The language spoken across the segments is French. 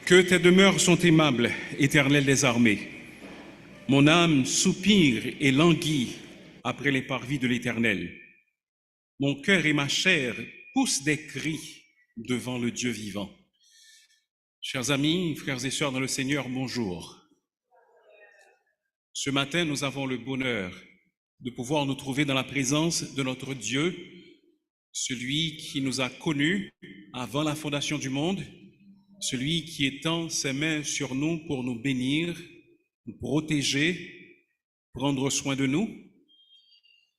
Que tes demeures sont aimables, Éternel des armées. Mon âme soupire et languit après les parvis de l'Éternel. Mon cœur et ma chair poussent des cris devant le Dieu vivant. Chers amis, frères et sœurs dans le Seigneur, bonjour. Ce matin, nous avons le bonheur de pouvoir nous trouver dans la présence de notre Dieu, celui qui nous a connus avant la fondation du monde, celui qui étend ses mains sur nous pour nous bénir, nous protéger, prendre soin de nous.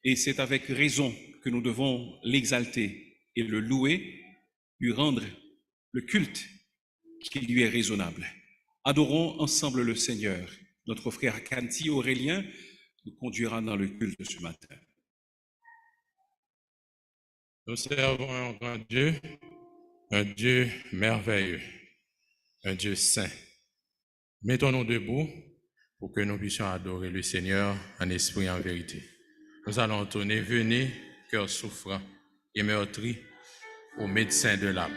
Et c'est avec raison que nous devons l'exalter et le louer, lui rendre le culte qui lui est raisonnable. Adorons ensemble le Seigneur. Notre frère Kanti Aurélien nous conduira dans le culte de ce matin. Nous servons un grand Dieu, un Dieu merveilleux, un Dieu saint. Mettons-nous debout pour que nous puissions adorer le Seigneur en esprit et en vérité. Nous allons entonner « Venez, cœur souffrant et meurtri, au médecin de l'âme ».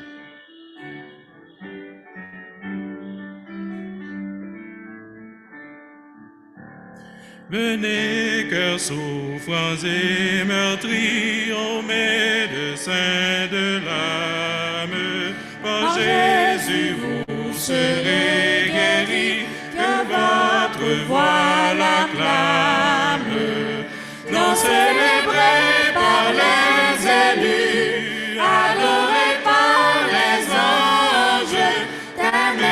Venez, cœurs souffrants et meurtris, au médecin de l'âme. Par Jésus, vous serez guéris, que votre voix l'acclame. Non célébrés par les élus, adorés par les anges, thème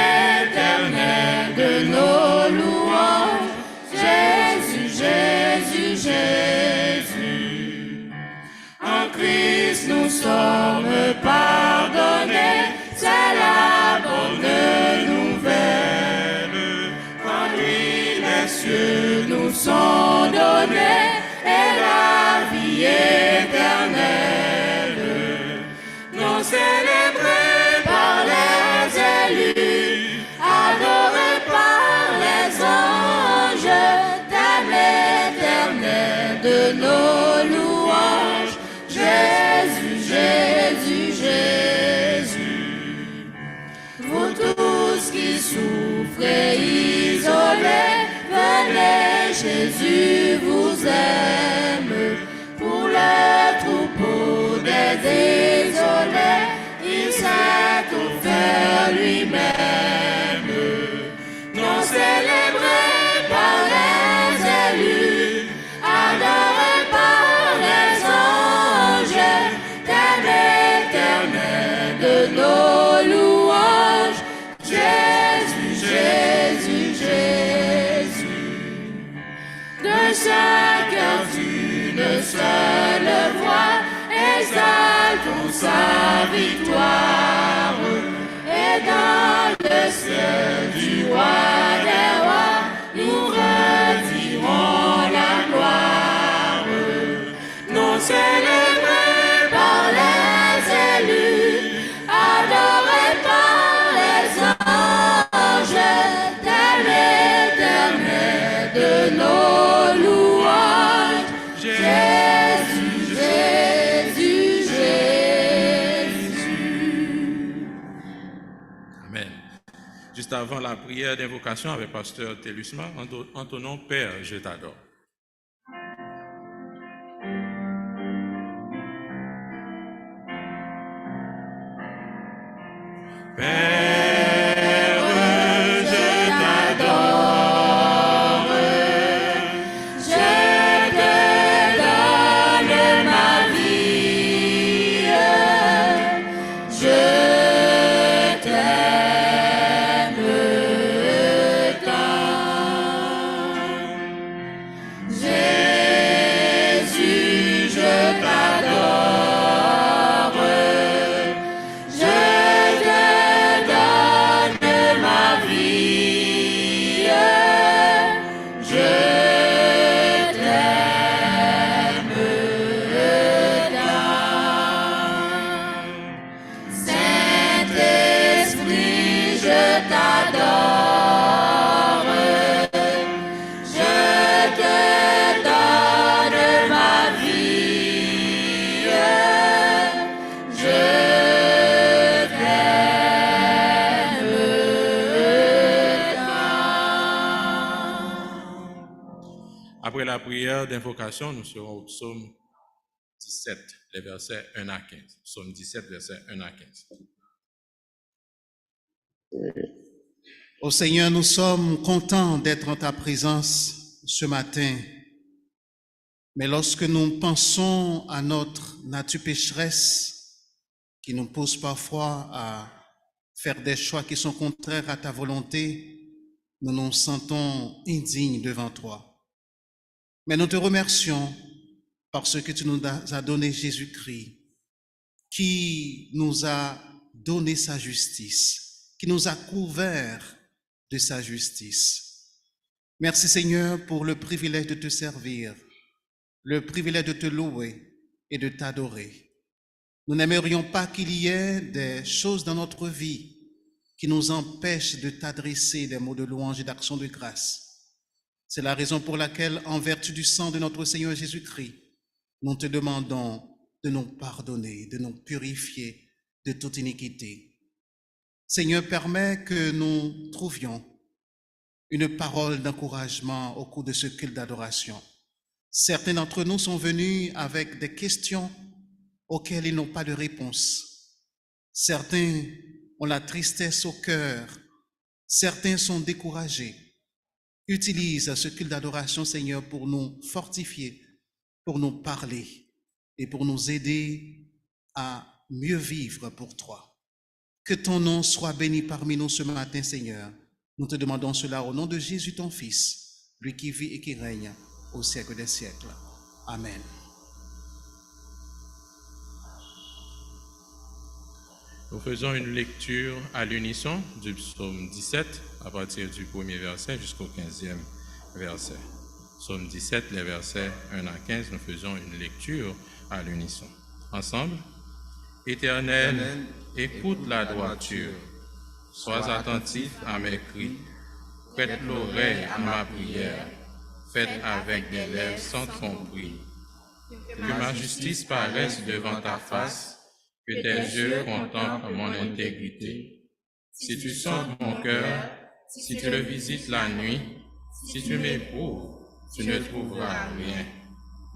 éternel de nos louanges. Jésus, Jésus, en Christ nous sommes pardonnés, c'est la bonne nouvelle. Par lui les cieux nous sont donnés et la vie éternelle. Non célébrés par les élus, adorés par les anges, éternel de nos louanges, Jésus, Jésus, Jésus. Vous tous qui souffrez isolés, venez, Jésus vous aime. Pour le troupeau des désolés, il s'est offert lui-même. Non célébré par les élus, adoré par les anges, thème éternel de nos louanges, Jésus, Jésus, Jésus. De chaque cœur d'une seule voix, exaltons sa victoire, et dans le ciel du roi des rois, nous retirons la gloire. Non célébrés par les élus, adorés par les anges, tel éternel de nos louanges, Jésus, Jésus, Jésus. Amen. Juste avant la prière d'invocation avec pasteur Télusma, entonnons Père, je t'adore. Père, je t'adore, je te donne ma vie, je t'aime tant. Jésus, je t'adore. la prière d'invocation, nous serons au psaume 17, les versets 1 à 15. Psaume 17, versets 1 à 15. Ô Seigneur, nous sommes contents d'être en ta présence ce matin. Mais lorsque nous pensons à notre nature pécheresse, qui nous pousse parfois à faire des choix qui sont contraires à ta volonté, nous nous sentons indignes devant toi. Mais nous te remercions parce que tu nous as donné Jésus-Christ, qui nous a donné sa justice, qui nous a couverts de sa justice. Merci Seigneur pour le privilège de te servir, le privilège de te louer et de t'adorer. Nous n'aimerions pas qu'il y ait des choses dans notre vie qui nous empêchent de t'adresser des mots de louange et d'action de grâce. C'est la raison pour laquelle, en vertu du sang de notre Seigneur Jésus-Christ, nous te demandons de nous pardonner, de nous purifier de toute iniquité. Seigneur, permets que nous trouvions une parole d'encouragement au cours de ce culte d'adoration. Certains d'entre nous sont venus avec des questions auxquelles ils n'ont pas de réponse. Certains ont la tristesse au cœur. Certains sont découragés. Utilise ce culte d'adoration, Seigneur, pour nous fortifier, pour nous parler et pour nous aider à mieux vivre pour toi. Que ton nom soit béni parmi nous ce matin, Seigneur. Nous te demandons cela au nom de Jésus, ton Fils, lui qui vit et qui règne au siècle des siècles. Amen. Nous faisons une lecture à l'unisson du psaume 17 à partir du premier verset jusqu'au 15e verset. Psaume 17, les versets 1 à 15, nous faisons une lecture à l'unisson. Ensemble, Éternel, écoute la droiture, sois attentif à mes cris, prête l'oreille à ma prière, faite avec des lèvres sans tromperie. Que ma justice paraisse devant ta face, que tes yeux contemplent mon intégrité. Si tu sondes mon cœur, si tu le visites la nuit, si tu m'éprouves, tu ne trouveras rien.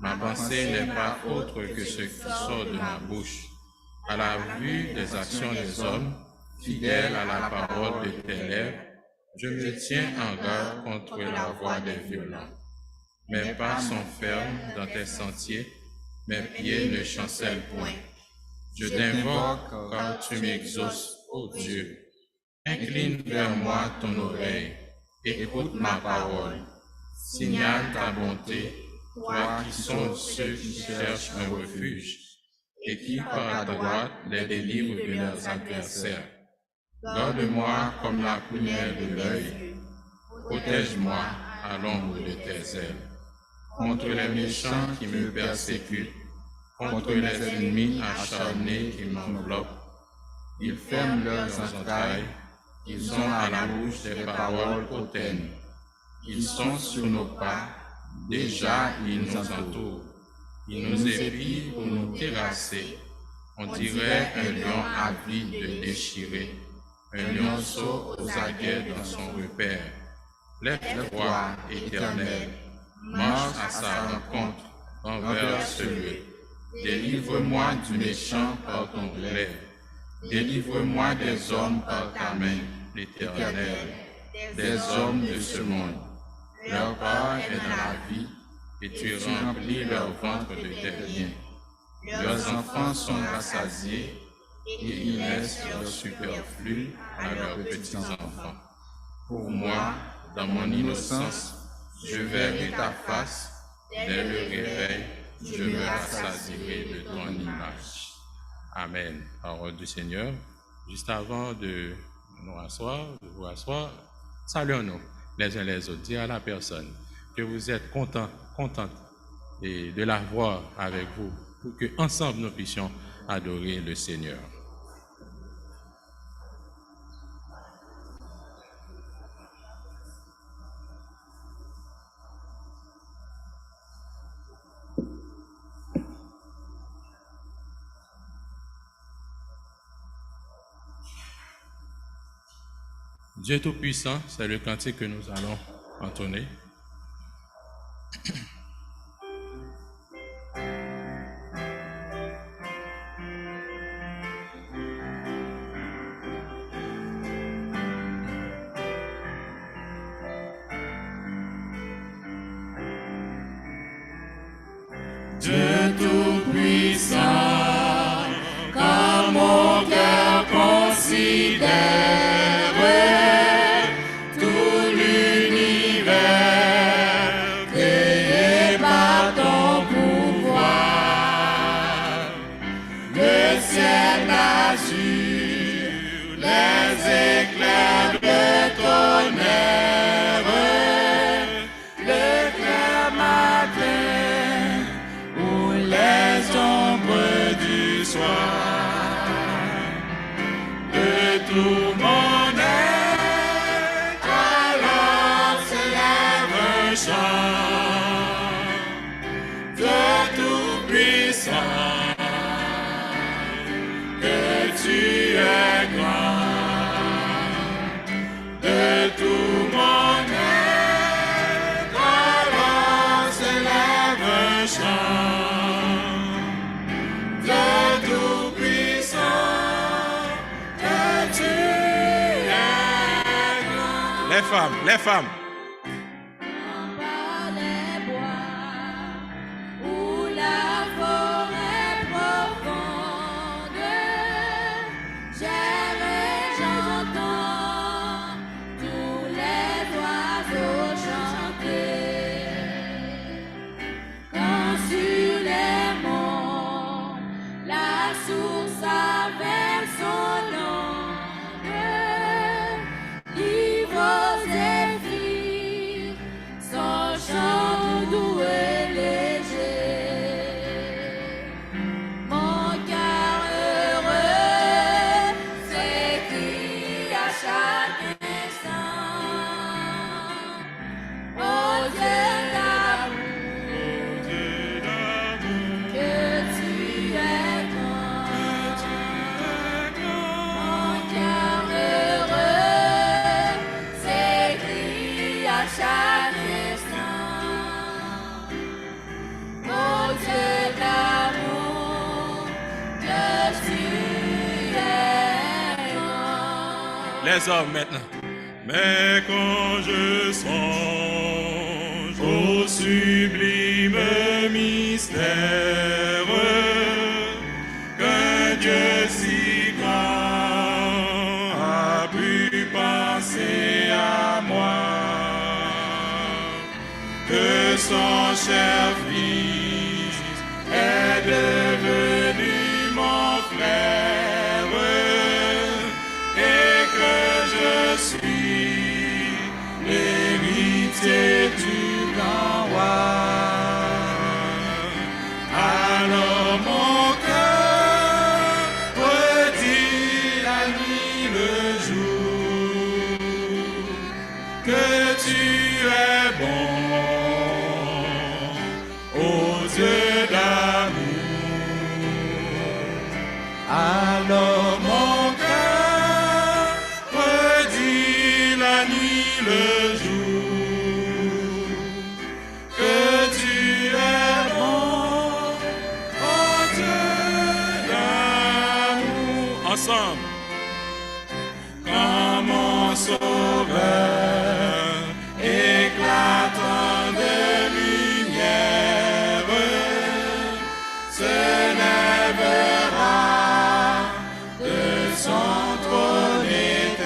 Ma pensée n'est pas autre que ce qui sort de ma bouche. À la vue des actions des hommes, fidèle à la parole de tes lèvres, je me tiens en garde contre la voix des violents. Mes pas sont fermes dans tes sentiers, mes pieds ne chancellent point. Je t'invoque car tu m'exauces, ô Dieu. Incline vers moi ton oreille, écoute ma parole. Signale ta bonté, toi qui sondes ceux qui cherchent un refuge, et qui par ta droite les délivre de leurs adversaires. Garde-moi comme la prunelle de l'œil. Protège-moi à l'ombre de tes ailes. Contre les méchants qui me persécutent, contre les ennemis acharnés qui m'enveloppent. Ils ferment leurs entrailles, ils ont à la bouche des paroles hautaines. Ils sont sur nos pas, déjà ils nous entourent. Ils nous épient pour nous terrasser. On dirait un lion avide de déchirer, un lionceau aux aguets dans son repère. Lève-toi, Éternel, marche à sa rencontre envers ce lieu. Délivre-moi du méchant par ton glaive. Délivre-moi des hommes par ta main, l'Éternel, des hommes de ce monde. Leur part est dans la vie, et tu remplis leur ventre de tes biens. Leurs enfants sont rassasiés, et ils laissent leur superflu à leurs petits-enfants. Pour moi, dans mon innocence, je verrai ta face, dès le réveil, je me rassasierai de ton image. Amen. Parole du Seigneur. Juste avant de vous asseoir, saluons-nous les uns les autres. Dire à la personne que vous êtes contente et de la voir avec vous, pour que ensemble nous puissions adorer le Seigneur. Dieu Tout-Puissant, c'est le cantique que nous allons entonner. tout mon être, alors se lève un chant de tout-puissant, que tu es grand, de tout mon être, alors se lève un chant de tout-puissant, que tu es grand. Les femmes. Par les bois ou la forêt profonde, j'entends tous les oiseaux chanter. Quand sur les monts, la source avait son onde, livres et filles, son chant doux et léger. Mon cœur heureux s'écrie à chaque instant. Oh Dieu d'amour, que tu es grand. Mon cœur heureux s'écrie à chaque instant. Oh Dieu d'amour, que tu es grand. Les hommes maintenant. Mais quand je songe au sublime mystère qu'un Dieu si grand a pu penser à moi, que son cher Fils est devenu mon frère et que je suis l'héritier du grand roi. Alors mon cœur redit la nuit le jour que tu es bon, ô Dieu d'amour. Alors mon cœur redit la nuit le jour que tu es bon, ô Dieu d'amour. Ensemble, quand mon sauveur éclatant de lumière se lèvera de son trône éternel,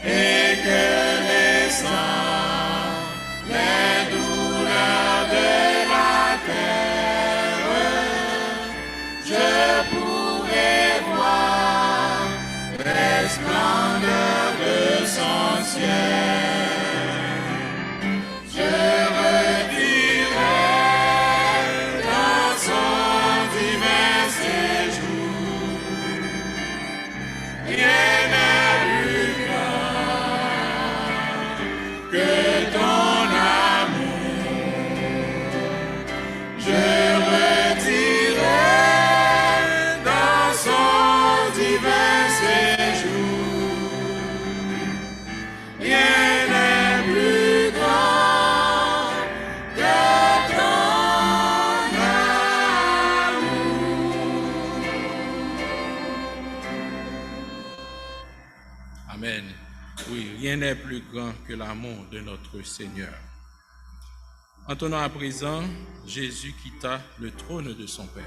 et que les sangs, les douleurs de la terre, je pourrai voir les splendeurs de son ciel. Je redirai dans son divin séjour, rien n'est plus grand que ton amour. Je redirai dans son divin séjour, rien n'est plus grand que ton amour. Amen. Oui, rien n'est plus grand que l'amour de notre Seigneur. Entonnons à présent, Jésus quitta le trône de son Père.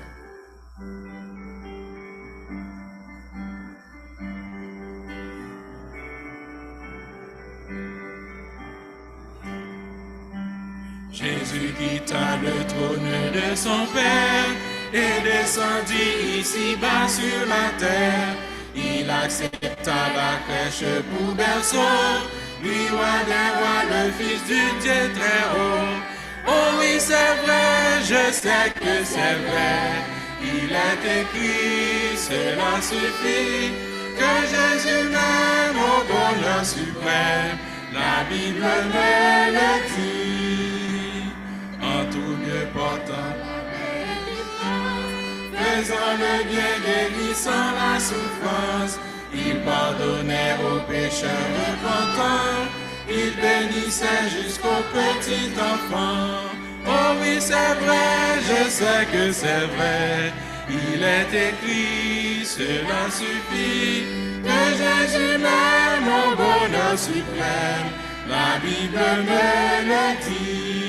Jésus quitta le trône de son Père et descendit ici-bas sur la terre. Il accepta la crèche pour berceau, lui roi des rois, le Fils du Dieu très haut. Oh oui, c'est vrai, je sais que c'est vrai. Il est écrit, cela suffit, que Jésus m'aime au bonheur suprême. La Bible me le dit. En tout lieu portant faisant le bien, guérissant la souffrance, il pardonnait aux pécheurs repentants, il bénissait jusqu'au petit enfant. Oh oui, c'est vrai, je sais que c'est vrai, il est écrit, cela suffit, que Jésus m'aime au bonheur suprême, la Bible me le dit.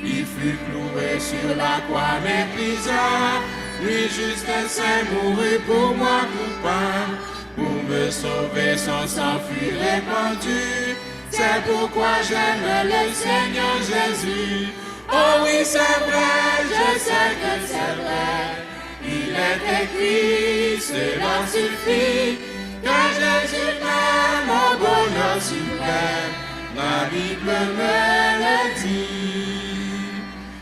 Il fut cloué sur la croix méprisable, lui juste et saint mourut pour moi coupable. Pour me sauver, son sang fut répandu. C'est pourquoi j'aime le Seigneur Jésus. Oh oui, c'est vrai, je sais que c'est vrai. Il est écrit, cela suffit, que Jésus m'aime au bonheur suprême. La Bible me le dit.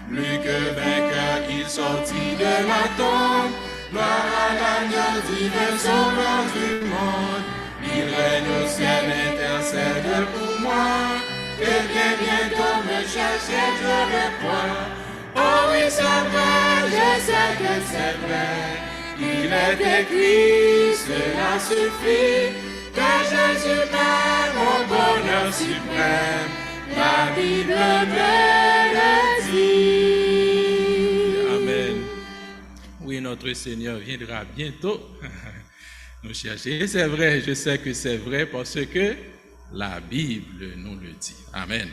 Plus que vainqueur, il sortit de la tombe. Gloire à l'agneau divin, sauveur du monde. Il règne au ciel, intercède pour moi. Et vient bientôt me chercher, je le crois. Oh oui, c'est vrai, je sais que c'est vrai. Il est écrit, cela suffit, que Jésus m'aime au bonheur suprême. La Bible me le dit. Amen. Oui, notre Seigneur viendra bientôt nous chercher. Et c'est vrai, je sais que c'est vrai parce que la Bible nous le dit. Amen.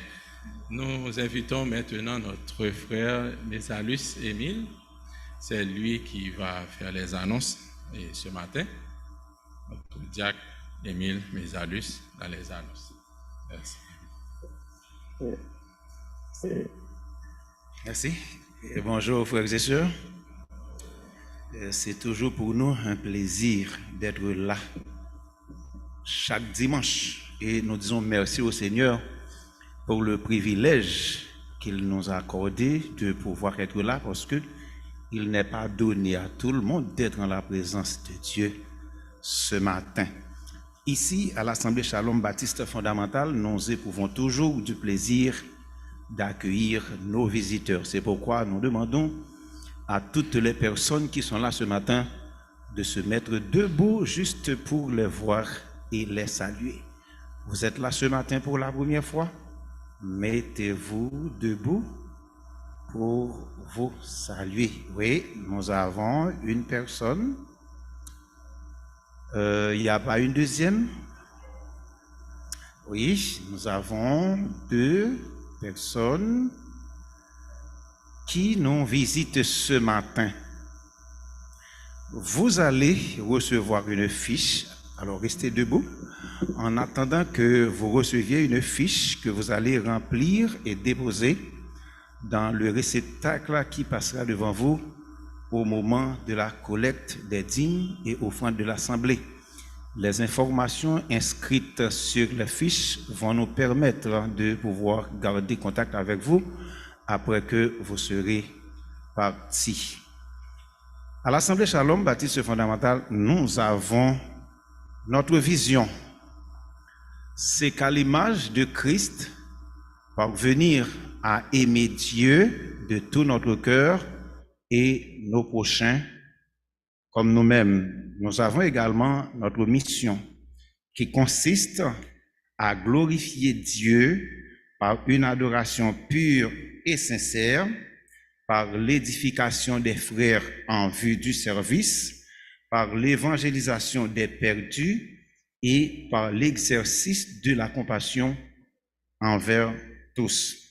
Nous invitons maintenant notre frère Mésalus Émile. C'est lui qui va faire les annonces et ce matin. Notre diacre Émile Mésalus dans les annonces. Merci. Merci. Et bonjour frères et sœurs. C'est toujours pour nous un plaisir d'être là chaque dimanche. Et nous disons merci au Seigneur pour le privilège qu'il nous a accordé de pouvoir être là parce que il n'est pas donné à tout le monde d'être en la présence de Dieu ce matin. Ici, à l'Assemblée Shalom Baptiste Fondamentale, nous éprouvons toujours du plaisir d'accueillir nos visiteurs. C'est pourquoi nous demandons à toutes les personnes qui sont là ce matin de se mettre debout juste pour les voir et les saluer. Vous êtes là ce matin pour la première fois? Mettez-vous debout pour vous saluer. Oui, nous avons une personne. Il n'y a pas une deuxième? Oui, nous avons deux personnes qui nous visitent ce matin. Vous allez recevoir une fiche. Alors, restez debout en attendant que vous receviez une fiche que vous allez remplir et déposer dans le réceptacle qui passera devant vous au moment de la collecte des dîmes et offrandes de l'Assemblée. Les informations inscrites sur la fiche vont nous permettre de pouvoir garder contact avec vous après que vous serez partis. À l'Assemblée Shalom Baptiste Fondamentale, nous avons notre vision. C'est qu'à l'image de Christ, parvenir à aimer Dieu de tout notre cœur et nos prochains comme nous-mêmes. Nous avons également notre mission qui consiste à glorifier Dieu par une adoration pure et sincère, par l'édification des frères en vue du service, par l'évangélisation des perdus et par l'exercice de la compassion envers tous.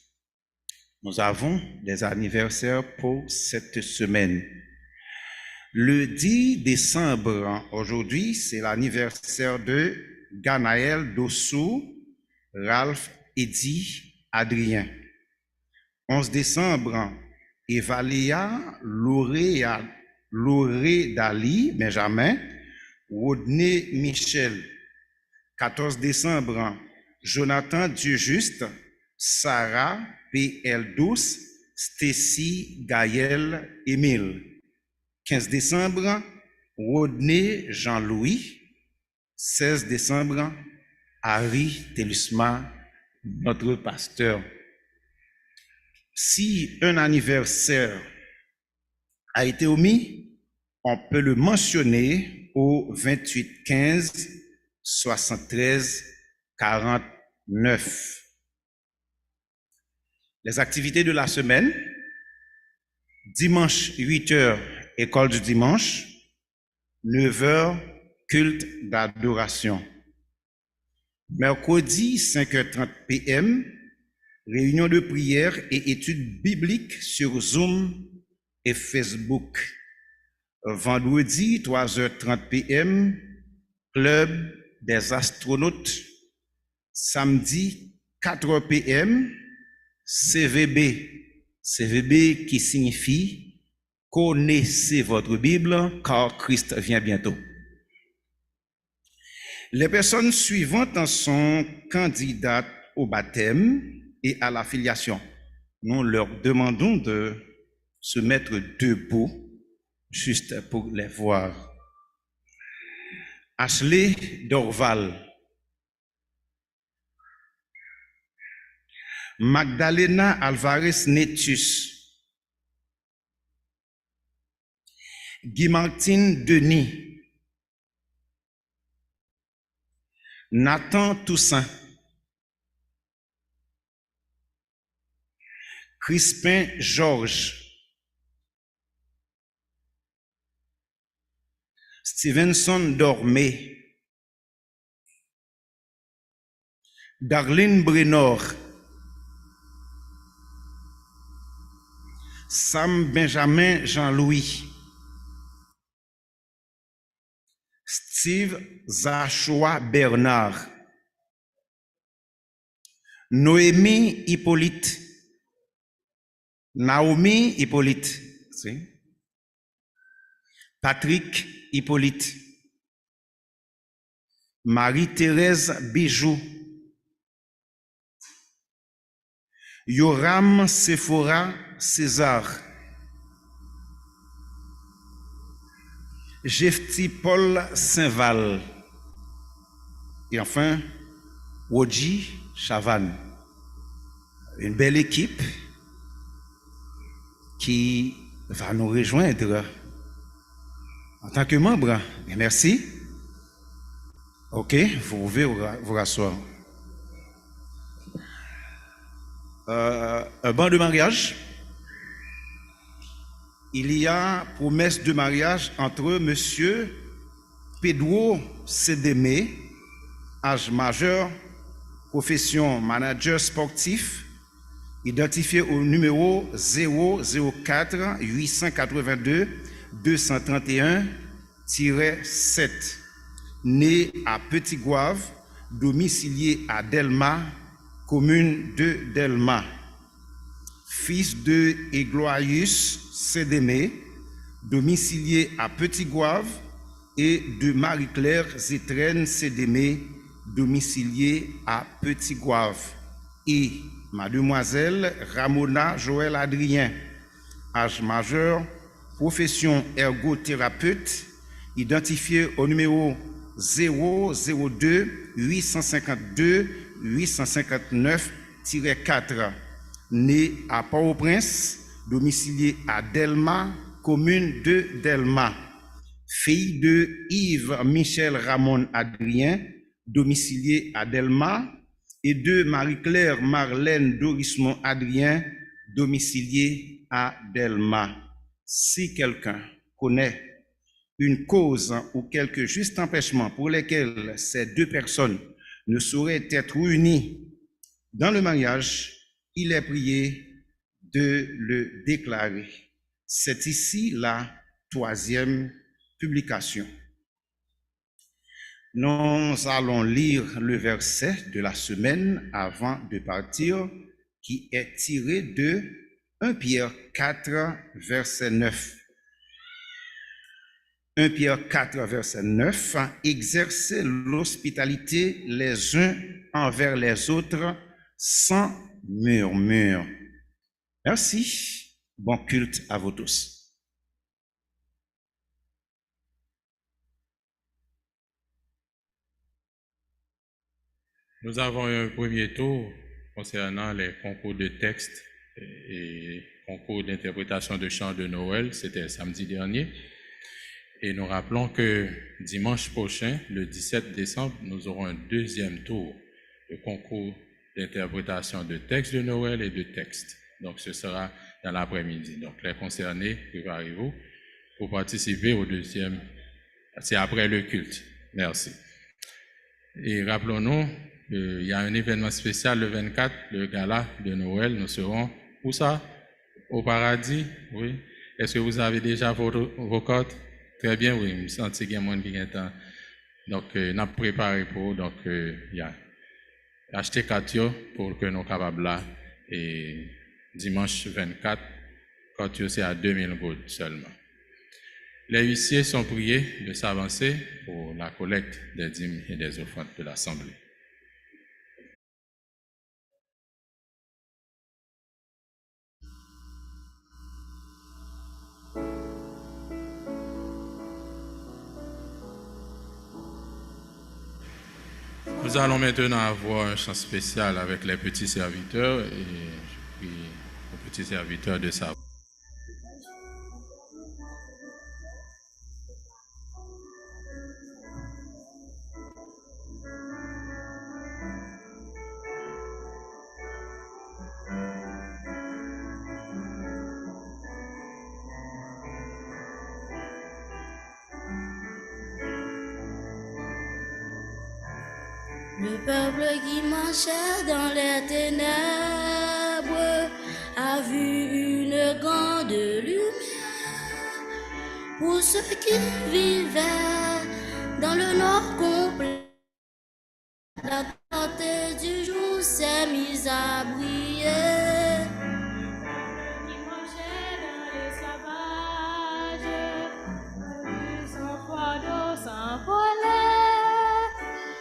Nous avons des anniversaires pour cette semaine. Le 10 décembre, aujourd'hui, c'est l'anniversaire de Ganaël Dossou, Ralph Eddy, Adrien. 11 décembre, Evalia Lauré Dali, Benjamin, Rodney Michel. 14 décembre, Jonathan Dieujuste, Sarah P.L. Douce, Stacy Gaël Émile. 15 décembre, Rodney Jean-Louis. 16 décembre, Harry Telusma, notre pasteur. Si un anniversaire a été omis, on peut le mentionner au 28 15 73 49. Les activités de la semaine: dimanche 8h, école du dimanche, 9h, culte d'adoration. Mercredi 5h30 p.m, réunion de prière et études bibliques sur Zoom et Facebook. Vendredi 3h30 p.m, club des astronautes. Samedi 4h p.m, CVB. CVB qui signifie connaissez votre Bible car Christ vient bientôt. Les personnes suivantes sont candidates au baptême et à la filiation. Nous leur demandons de se mettre debout juste pour les voir. Ashley Dorval, Magdalena Alvarez Netus, Guy-Martin Denis, Nathan Toussaint, Crispin Georges, Stevenson Dormé, Darlene Brenor, Sam Benjamin Jean-Louis, Steve Zachoua Bernard, Noémie Hippolyte, Naomi Hippolyte, Patrick Hippolyte, Marie-Thérèse Bijou, Yoram Sephora César, Jefti Paul Saint-Val, et enfin Woji Chavan. Une belle équipe qui va nous rejoindre en tant que membre. Merci. Ok, vous pouvez vous rasseoir. Un banc de mariage. Il y a promesse de mariage entre monsieur Pedro Cédémé, âge majeur, profession manager sportif, identifié au numéro 004 882 231-7, né à Petit Goave, domicilié à Delma, commune de Delma. Fils de Égloius Cédémé, domicilié à Petit Goave, et de Marie-Claire Zétrène Cédémé, domicilié à Petit Goave, et mademoiselle Ramona Joël Adrien, âge majeur, profession ergothérapeute, identifié au numéro 002 852 859-4, né à Port-au-Prince, domicilié à Delma, commune de Delma. Fille de Yves Michel Ramon Adrien, domicilié à Delma, et de Marie-Claire Marlène Dorismont Adrien, domicilié à Delma. Si quelqu'un connaît une cause ou quelques justes empêchements pour lesquels ces deux personnes ne sauraient être réunies dans le mariage, il est prié de le déclarer. C'est ici la 3e publication. Nous allons lire le verset de la semaine avant de partir, qui est tiré de 1 Pierre 4, verset 9. 1 Pierre 4, verset 9. Exercez l'hospitalité les uns envers les autres sans murmure. Merci. Bon culte à vous tous. Nous avons eu un premier tour concernant les concours de texte et concours d'interprétation de chants de Noël. C'était samedi dernier. Et nous rappelons que dimanche prochain, le 17 décembre, nous aurons un deuxième tour de concours d'interprétation de textes de Noël et de textes. Donc, ce sera dans l'après-midi. Donc, les concernés, préparez-vous pour participer au deuxième. C'est après le culte. Merci. Et rappelons-nous, il y a un événement spécial le 24, le gala de Noël. Nous serons, où ça? Au paradis? Oui. Est-ce que vous avez déjà vos codes? Très bien, oui. Je me sens qu'il y a moins de temps. Donc, nous avons préparé pour. Donc, il y a acheté 4 pour que nous soyons capables là. Et dimanche 24, quand c'est à 2000 gouttes seulement. Les huissiers sont priés de s'avancer pour la collecte des dîmes et des offrandes de l'Assemblée. Nous allons maintenant avoir un chant spécial avec les petits serviteurs et je prie aux petits serviteurs de s'avancer. Le peuple qui marchait dans les ténèbres a vu une grande lumière. Pour ceux qui vivaient dans le nord complet, la clarté du jour s'est mise à briller. Qui marchait dans les sauvages, sans fardeau, sans volet,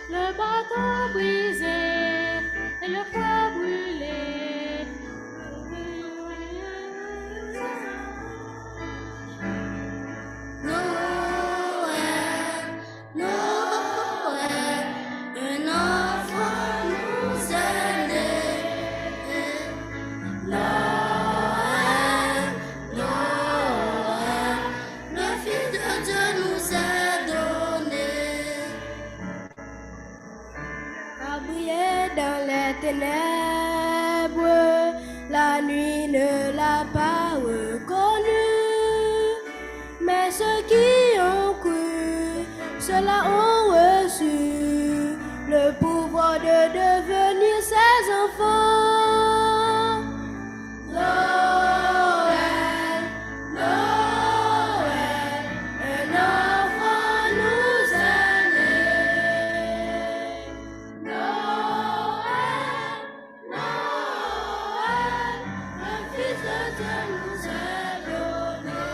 le bateau brisé et le feu brûlé. Noël, Noël, un enfant nous est né. Noël, Noël, le Fils de Dieu nous est donné. A briller dans les ténèbres, la nuit ne l'a pas reconnu. Mais ceux qui ont cru, ceux-là ont reçu le pouvoir de devenir ses enfants. Noël, Noël, un enfant nous est né. Noël, Noël, le Fils de Dieu nous est donné.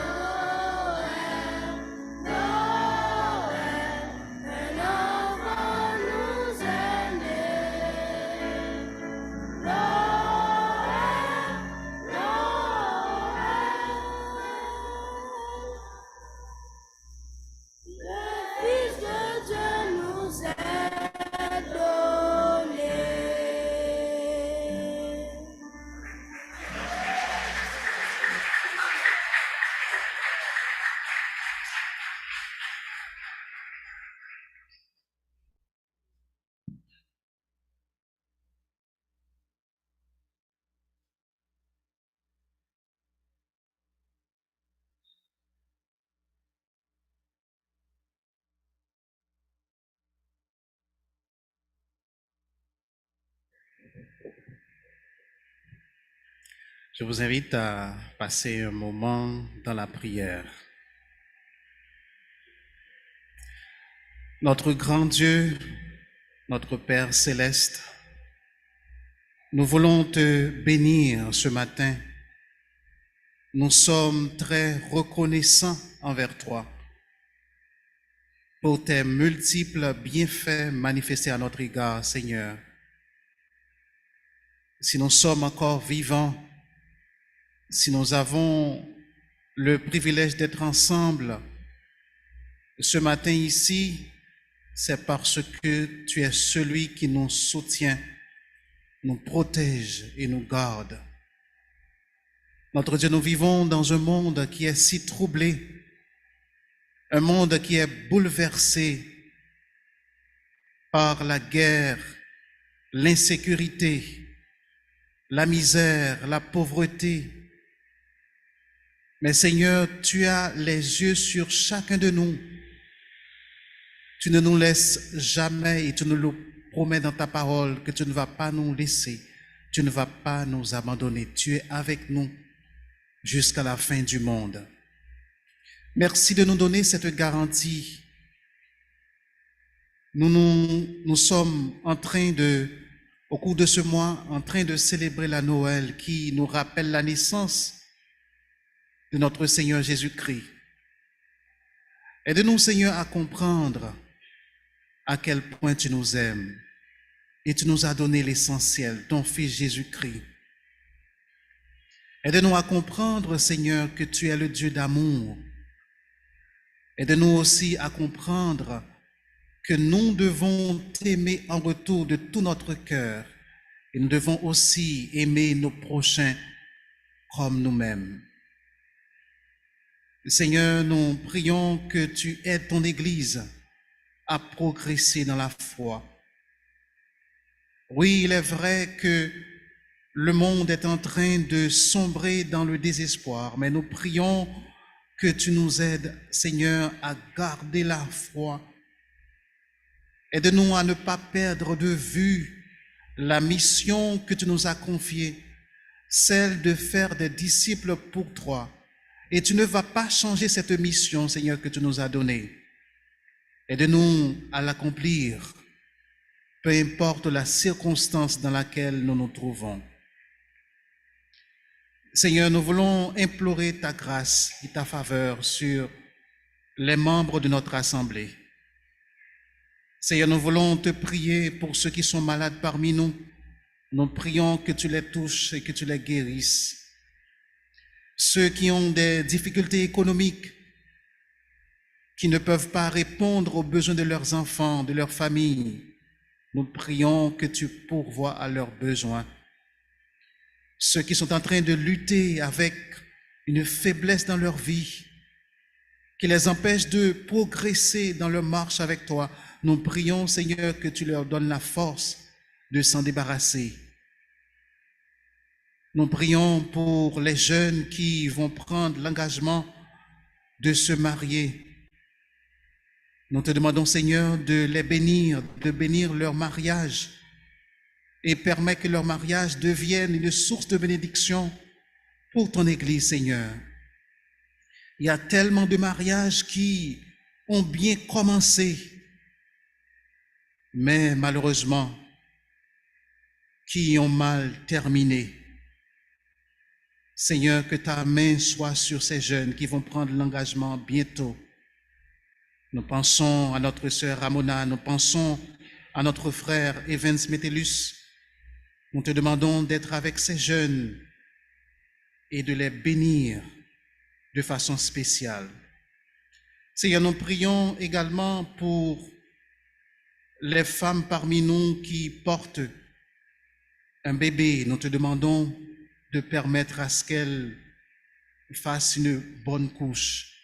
Noël, un enfant nous est né. Noël, le Fils de Dieu nous est donné. Je vous invite à passer un moment dans la prière. Notre grand Dieu, notre Père céleste, nous voulons te bénir ce matin. Nous sommes très reconnaissants envers toi pour tes multiples bienfaits manifestés à notre égard, Seigneur. Si nous sommes encore vivants, si nous avons le privilège d'être ensemble ce matin ici, c'est parce que tu es celui qui nous soutient, nous protège et nous garde. Notre Dieu, nous vivons dans un monde qui est si troublé, un monde qui est bouleversé par la guerre, l'insécurité, la misère, la pauvreté. Mais Seigneur, tu as les yeux sur chacun de nous. Tu ne nous laisses jamais et tu nous le promets dans ta parole que tu ne vas pas nous laisser, tu ne vas pas nous abandonner. Tu es avec nous jusqu'à la fin du monde. Merci de nous donner cette garantie. Nous sommes en train au cours de ce mois, en train de célébrer la Noël qui nous rappelle la naissance de notre Seigneur Jésus-Christ. Aide-nous, Seigneur, à comprendre à quel point tu nous aimes et tu nous as donné l'essentiel, ton Fils Jésus-Christ. Aide-nous à comprendre, Seigneur, que tu es le Dieu d'amour. Aide-nous aussi à comprendre que nous devons t'aimer en retour de tout notre cœur et nous devons aussi aimer nos prochains comme nous-mêmes. Seigneur, nous prions que tu aides ton Église à progresser dans la foi. Oui, il est vrai que le monde est en train de sombrer dans le désespoir, mais nous prions que tu nous aides, Seigneur, à garder la foi. Aide-nous à ne pas perdre de vue la mission que tu nous as confiée, celle de faire des disciples pour toi. Et tu ne vas pas changer cette mission, Seigneur, que tu nous as donnée. Aide-nous à l'accomplir, peu importe la circonstance dans laquelle nous nous trouvons. Seigneur, nous voulons implorer ta grâce et ta faveur sur les membres de notre assemblée. Seigneur, nous voulons te prier pour ceux qui sont malades parmi nous. Nous prions que tu les touches et que tu les guérisses. Ceux qui ont des difficultés économiques, qui ne peuvent pas répondre aux besoins de leurs enfants, de leur famille, nous prions que tu pourvoies à leurs besoins. Ceux qui sont en train de lutter avec une faiblesse dans leur vie, qui les empêche de progresser dans leur marche avec toi, nous prions, Seigneur, que tu leur donnes la force de s'en débarrasser. Nous prions pour les jeunes qui vont prendre l'engagement de se marier. Nous te demandons, Seigneur, de les bénir, de bénir leur mariage et permettre que leur mariage devienne une source de bénédiction pour ton Église, Seigneur. Il y a tellement de mariages qui ont bien commencé, mais malheureusement, qui ont mal terminé. Seigneur, que ta main soit sur ces jeunes qui vont prendre l'engagement bientôt. Nous pensons à notre sœur Ramona, nous pensons à notre frère Evans Metellus. Nous te demandons d'être avec ces jeunes et de les bénir de façon spéciale. Seigneur, nous prions également pour les femmes parmi nous qui portent un bébé. Nous te demandons de permettre à ce qu'elles fassent une bonne couche.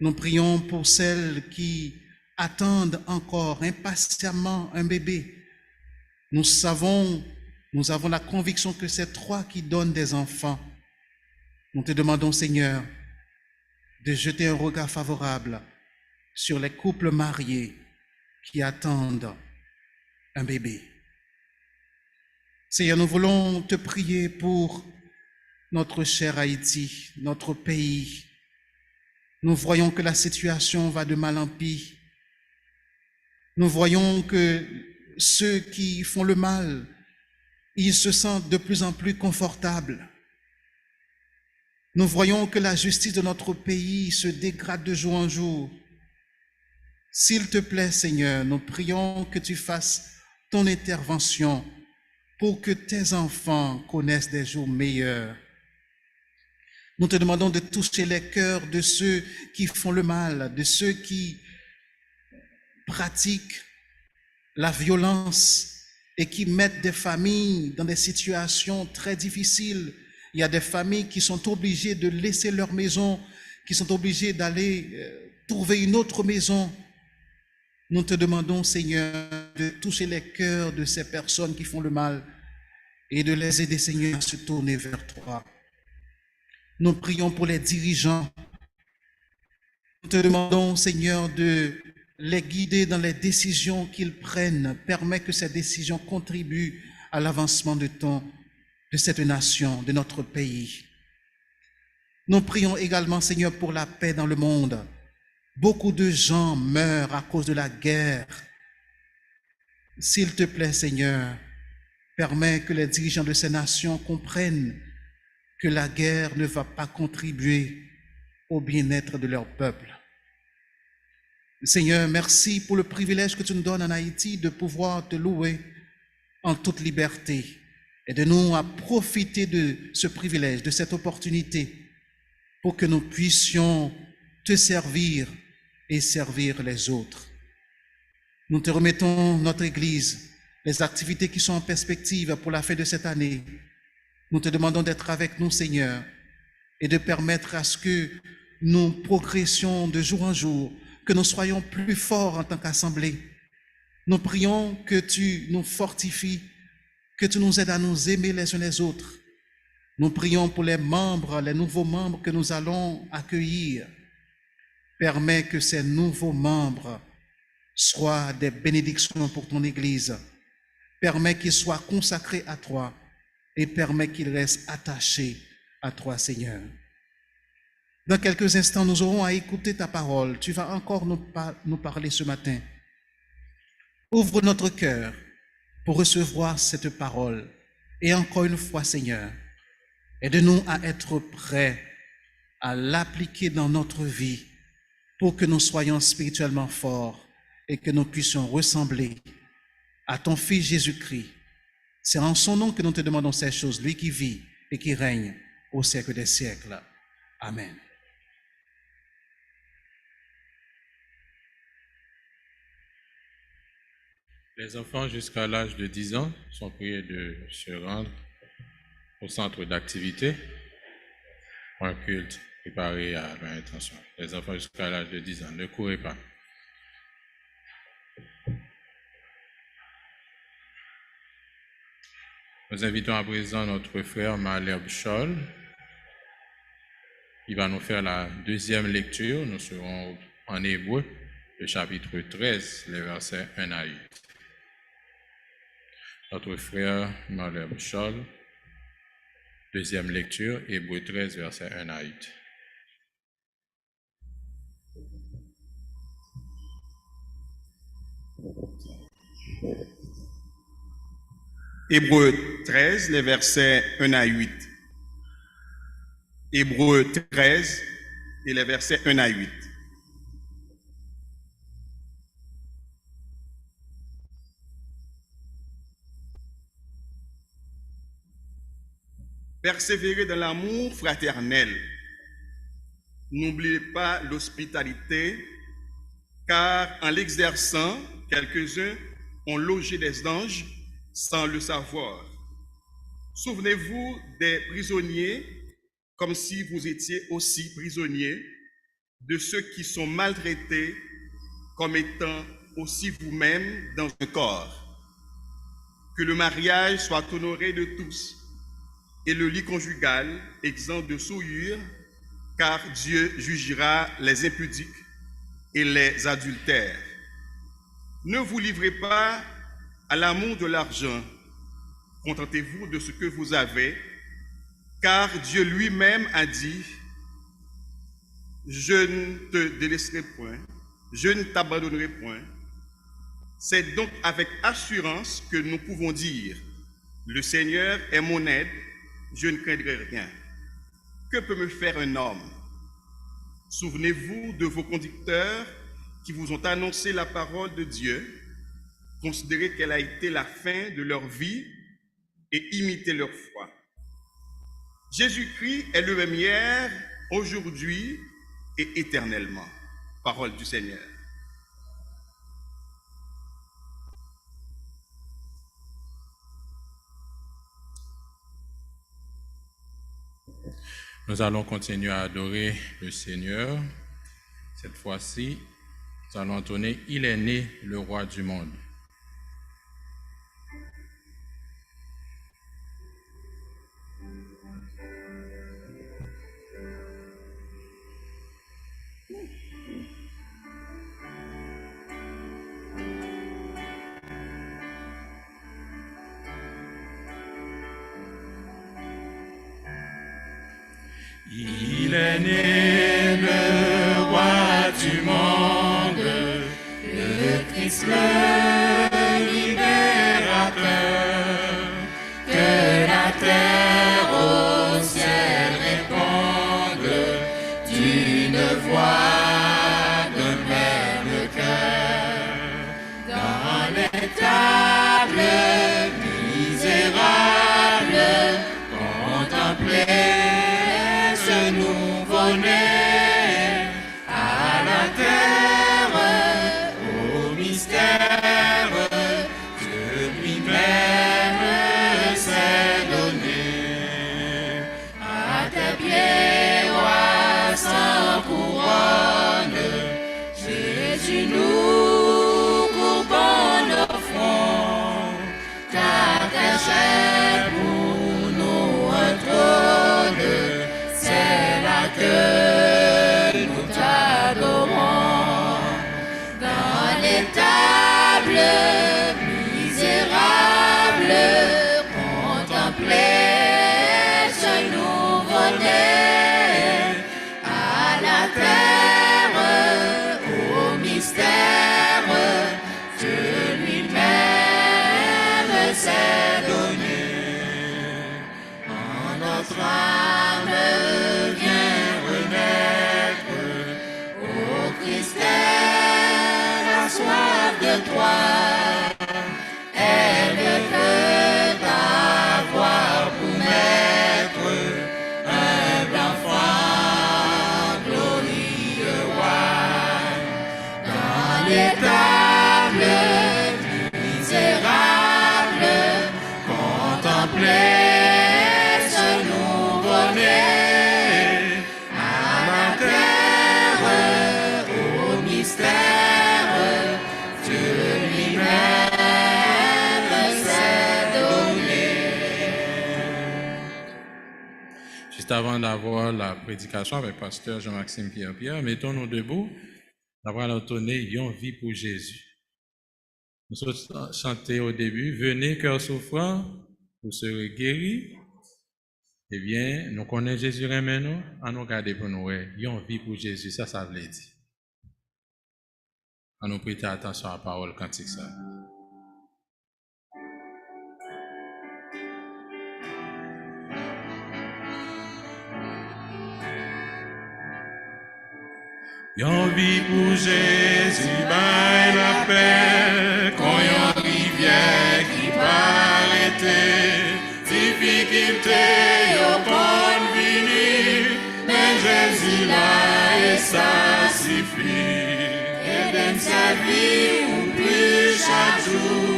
Nous prions pour celles qui attendent encore impatiemment un bébé. Nous avons la conviction que c'est toi qui donnes des enfants. Nous te demandons, Seigneur, de jeter un regard favorable sur les couples mariés qui attendent un bébé. Seigneur, nous voulons te prier pour notre cher Haïti, notre pays. Nous voyons que la situation va de mal en pis. Nous voyons que ceux qui font le mal, ils se sentent de plus en plus confortables. Nous voyons que la justice de notre pays se dégrade de jour en jour. S'il te plaît, Seigneur, nous prions que tu fasses ton intervention pour que tes enfants connaissent des jours meilleurs. Nous te demandons de toucher les cœurs de ceux qui font le mal, de ceux qui pratiquent la violence et qui mettent des familles dans des situations très difficiles. Il y a des familles qui sont obligées de laisser leur maison, qui sont obligées d'aller trouver une autre maison. Nous te demandons, Seigneur, de toucher les cœurs de ces personnes qui font le mal et de les aider, Seigneur, à se tourner vers toi. Nous prions pour les dirigeants. Nous te demandons, Seigneur, de les guider dans les décisions qu'ils prennent. Permets que ces décisions contribuent à l'avancement de cette nation, de notre pays. Nous prions également, Seigneur, pour la paix dans le monde. Beaucoup de gens meurent à cause de la guerre. S'il te plaît, Seigneur, permets que les dirigeants de ces nations comprennent que la guerre ne va pas contribuer au bien-être de leur peuple. Seigneur, merci pour le privilège que tu nous donnes en Haïti de pouvoir te louer en toute liberté. Aide-nous à profiter de ce privilège, de cette opportunité, pour que nous puissions te servir et servir les autres. Nous te remettons notre Église, les activités qui sont en perspective pour la fin de cette année. Nous te demandons d'être avec nous, Seigneur, et de permettre à ce que nous progressions de jour en jour, que nous soyons plus forts en tant qu'assemblée. Nous prions que tu nous fortifies, que tu nous aides à nous aimer les uns les autres. Nous prions pour les membres, les nouveaux membres que nous allons accueillir. Permets que ces nouveaux membres soient des bénédictions pour ton Église. Permets qu'ils soient consacrés à toi et permets qu'ils restent attachés à toi, Seigneur. Dans quelques instants, nous aurons à écouter ta parole. Tu vas encore nous parler ce matin. Ouvre notre cœur pour recevoir cette parole. Et encore une fois, Seigneur, aide-nous à être prêts à l'appliquer dans notre vie pour que nous soyons spirituellement forts et que nous puissions ressembler à ton Fils Jésus-Christ. C'est en son nom que nous te demandons ces choses, lui qui vit et qui règne au siècle des siècles. Amen. Les enfants jusqu'à l'âge de 10 ans sont priés de se rendre au centre d'activité pour un culte préparé à leur intention. Les enfants jusqu'à l'âge de 10 ans, ne courez pas. Nous invitons à présent notre frère Malherbe Scholl. Il va nous faire la deuxième lecture. Nous serons en hébreu, le chapitre 13, les versets 1 à 8. Notre frère Malherbe Scholl, deuxième lecture, hébreu 13, versets 1 à 8. Hébreu 13, les versets 1 à 8. Hébreu 13 et les versets 1 à 8. Persévérez dans l'amour fraternel. N'oubliez pas l'hospitalité, car en l'exerçant, quelques-uns ont logé des anges sans le savoir. Souvenez-vous des prisonniers, comme si vous étiez aussi prisonniers, de ceux qui sont maltraités, comme étant aussi vous-même dans un corps. Que le mariage soit honoré de tous, et le lit conjugal exempt de souillure, car Dieu jugera les impudiques et les adultères. Ne vous livrez pas à l'amour de l'argent, contentez-vous de ce que vous avez, car Dieu lui-même a dit, « Je ne te délaisserai point, je ne t'abandonnerai point. » C'est donc avec assurance que nous pouvons dire, « Le Seigneur est mon aide, je ne craindrai rien. Que peut me faire un homme? » Souvenez-vous de vos conducteurs qui vous ont annoncé la parole de Dieu. Considérez qu'elle a été la fin de leur vie et imitez leur foi. Jésus-Christ est le même hier, aujourd'hui et éternellement. Parole du Seigneur. Nous allons continuer à adorer le Seigneur. Cette fois-ci, nous allons entonner « Il est né le roi du monde ». Il est né le roi du monde, le Christ le libérateur, que la terre au ciel réponde d'une voix de même cœur. Dans les tables misérables, contemplez nouveau-né à la terre, au mystère, Dieu lui-même s'est donné. À tes pieds, roi sans couronne, Jésus nous courbons nos fronts, car ta chair pour nous un trône. C'est là que nous t'adorons. Dans les tables misérables, contemplez ce nouveau-né à la terre, au mystère, Dieu lui-même s'est donné. En notre âme vient renaître, ô Christ, la soif de toi, elle veut t'avoir pour maître, un enfant glorieux roi. Dans les tables misérables, contemplez avant d'avoir la prédication avec pasteur Jean-Maxime Pierre-Pierre, mettons-nous debout, d'avoir entonné « Yon vie pour Jésus ». Nous avons chanté au début « Venez, cœur souffrant, vous serez guéris ». Eh bien, nous connaissons Jésus maintenant, à nous garder pour nous, « Yon vie pour Jésus », ça veut dire. À nous prêter attention à la parole cantique ça. Yon vie pour Jésus, baille la paix, quand yon rivière qui paraît, difficulté, yon kon vini, mais Jésus là et ça suffit. Et dans sa vie, ou plus chaque jour,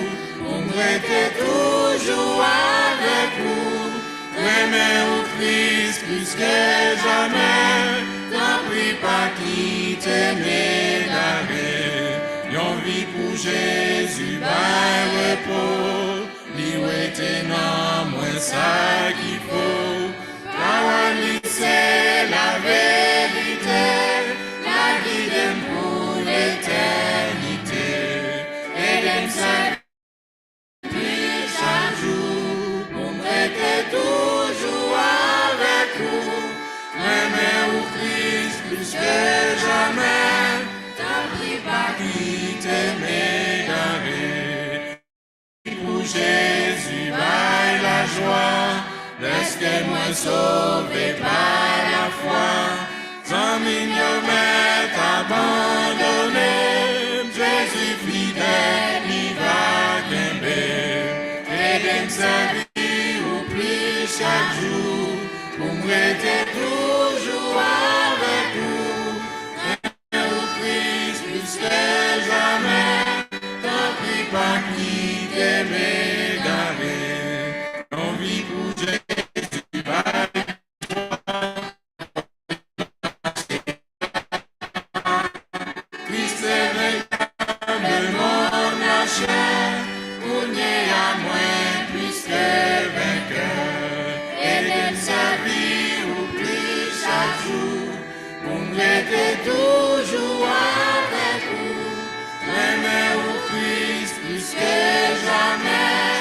on reste toujours avec vous, vraiment au Christ plus que jamais. T'en prie pas quitter m'égarer. Yon vie pour Jésus, bail repos. Li ouete nan moins ça qu'il faut. Parole li c'est la vérité. La vie d'aime pour l'éternité. Et d'aime sa vie chaque jour. Pour me rester toujours avec vous. Mais au Christ plus que jamais, t'en prie pas quitter m'égarer. Pour Jésus, baille la joie, laisse moi sauvé par la foi. Sans m'ignorer, abandonné, Jésus fidèle, il va gagner. Et dans sa vie, ou plus chaque jour, pour me rester toujours avec vous, au Christ plus que jamais, t'en prie pas quitter m'égarer. On vit pour Jésus, baille la joie, chair, pour nier à moins plus que vainqueur. Et même servir ou plus chaque jour, pour me que toujours avec vous. L'aimer au Christ plus que jamais,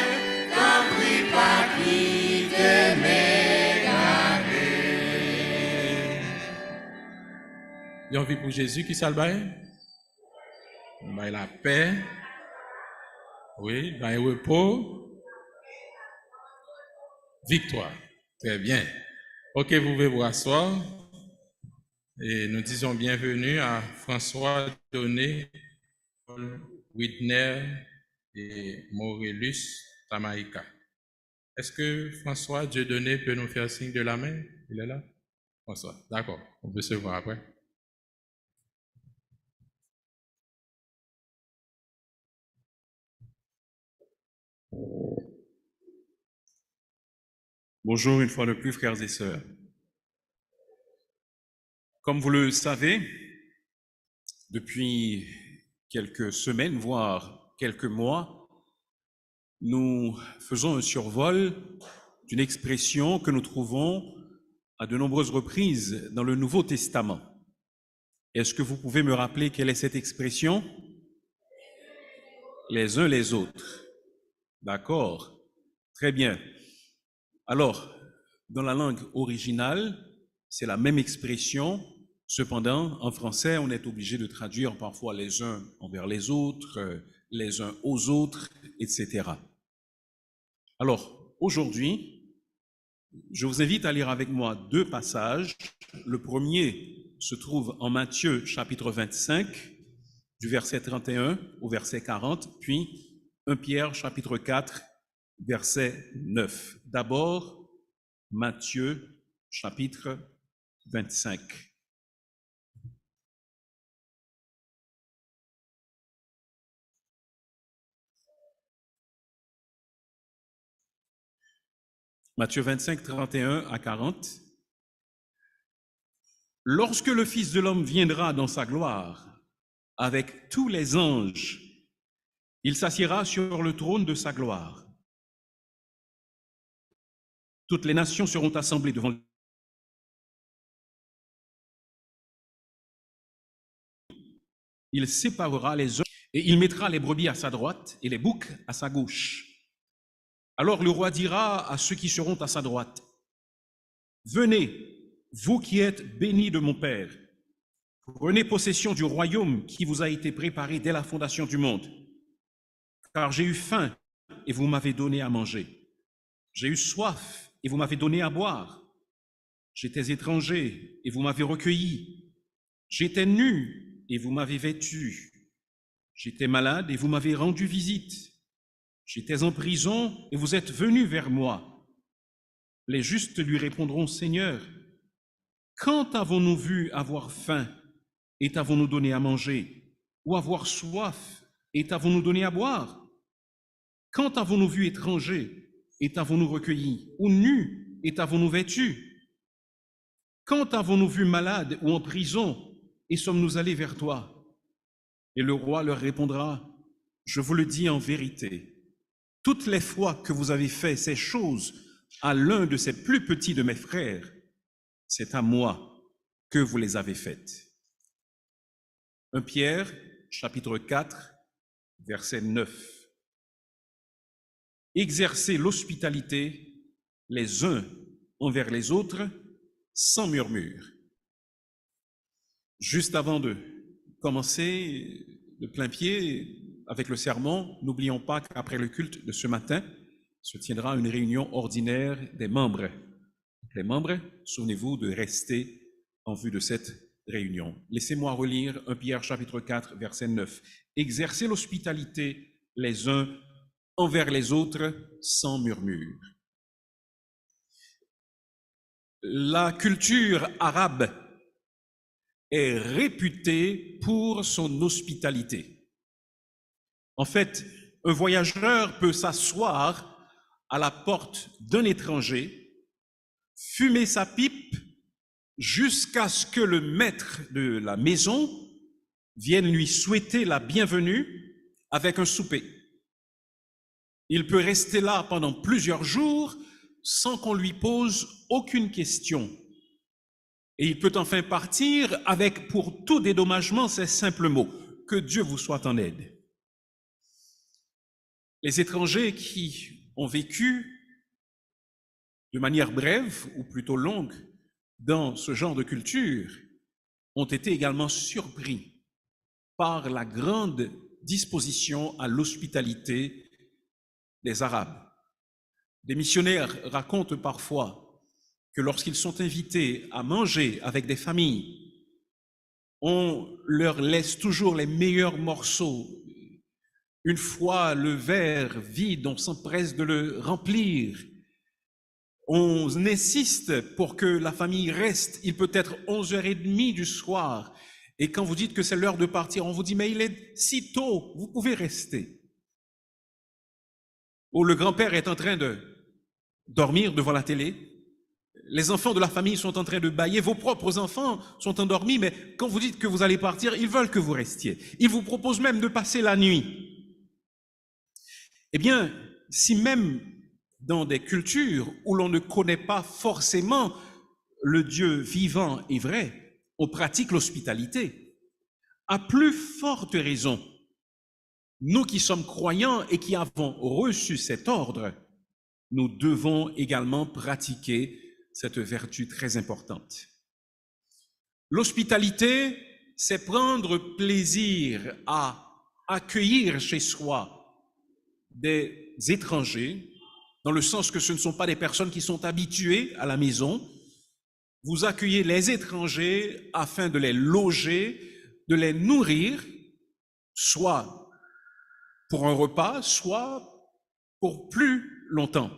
t'en prie pas quitter m'égarer. Il y a envie pour Jésus qui s'albaye? La paix, oui, le repos, victoire. Très bien. Ok, vous pouvez vous asseoir. Et nous disons bienvenue à François Donné, Paul Widner et Morellus Tamaïka. Est-ce que François Dieudonné peut nous faire signe de la main? Il est là? François, d'accord. On peut se voir après. Bonjour une fois de plus, frères et sœurs. Comme vous le savez, depuis quelques semaines, voire quelques mois, nous faisons un survol d'une expression que nous trouvons à de nombreuses reprises dans le Nouveau Testament. Est-ce que vous pouvez me rappeler quelle est cette expression? Les uns les autres. D'accord? Très bien. Alors, dans la langue originale, c'est la même expression. Cependant, en français, on est obligé de traduire parfois les uns envers les autres, les uns aux autres, etc. Alors, aujourd'hui, je vous invite à lire avec moi deux passages. Le premier se trouve en Matthieu, chapitre 25, du verset 31 au verset 40, puis 1 Pierre, chapitre 4, verset 9. D'abord, Matthieu, chapitre 25. Matthieu 25, 31 à 40. Lorsque le Fils de l'homme viendra dans sa gloire, avec tous les anges, il s'assiera sur le trône de sa gloire. Toutes les nations seront assemblées devant lui. Il séparera les hommes et il mettra les brebis à sa droite et les boucs à sa gauche. Alors le roi dira à ceux qui seront à sa droite, « Venez, vous qui êtes bénis de mon Père, prenez possession du royaume qui vous a été préparé dès la fondation du monde. Car j'ai eu faim et vous m'avez donné à manger. J'ai eu soif et vous m'avez donné à boire. J'étais étranger et vous m'avez recueilli. J'étais nu et vous m'avez vêtu. J'étais malade et vous m'avez rendu visite. J'étais en prison et vous êtes venus vers moi. » Les justes lui répondront, « Seigneur, quand avons-nous vu avoir faim et t'avons-nous donné à manger, ou avoir soif et t'avons-nous donné à boire? Quand avons-nous vu étranger et t'avons-nous recueilli, ou nu et t'avons-nous vêtu? Quand avons-nous vu malade ou en prison et sommes-nous allés vers toi? » Et le roi leur répondra, « Je vous le dis en vérité, toutes les fois que vous avez fait ces choses à l'un de ces plus petits de mes frères, c'est à moi que vous les avez faites. » 1 Pierre, chapitre 4, verset 9. Exercez l'hospitalité les uns envers les autres sans murmure. Juste avant de commencer de plein pied avec le sermon, n'oublions pas qu'après le culte de ce matin, se tiendra une réunion ordinaire des membres. Les membres, souvenez-vous de rester en vue de cette réunion. Laissez-moi relire 1 Pierre chapitre 4, verset 9. Exercez l'hospitalité les uns envers les autres sans murmure. La culture arabe est réputée pour son hospitalité. En fait, un voyageur peut s'asseoir à la porte d'un étranger, fumer sa pipe jusqu'à ce que le maître de la maison vienne lui souhaiter la bienvenue avec un souper. Il peut rester là pendant plusieurs jours sans qu'on lui pose aucune question. Et il peut enfin partir avec pour tout dédommagement ces simples mots: que Dieu vous soit en aide. Les étrangers qui ont vécu de manière brève ou plutôt longue dans ce genre de culture ont été également surpris par la grande disposition à l'hospitalité des Arabes. Des missionnaires racontent parfois que lorsqu'ils sont invités à manger avec des familles, on leur laisse toujours les meilleurs morceaux. Une fois le verre vide, on s'empresse de le remplir. On insiste pour que la famille reste. Il peut être 11h30 du soir. Et quand vous dites que c'est l'heure de partir, on vous dit: mais il est si tôt, vous pouvez rester. Ou le grand-père est en train de dormir devant la télé. Les enfants de la famille sont en train de bâiller. Vos propres enfants sont endormis, mais quand vous dites que vous allez partir, ils veulent que vous restiez. Ils vous proposent même de passer la nuit. Eh bien, si même dans des cultures où l'on ne connaît pas forcément le Dieu vivant et vrai, on pratique l'hospitalité, à plus forte raison, nous qui sommes croyants et qui avons reçu cet ordre, nous devons également pratiquer cette vertu très importante. L'hospitalité, c'est prendre plaisir à accueillir chez soi des étrangers, dans le sens que ce ne sont pas des personnes qui sont habituées à la maison. Vous accueillez les étrangers afin de les loger, de les nourrir, soit pour un repas, soit pour plus longtemps.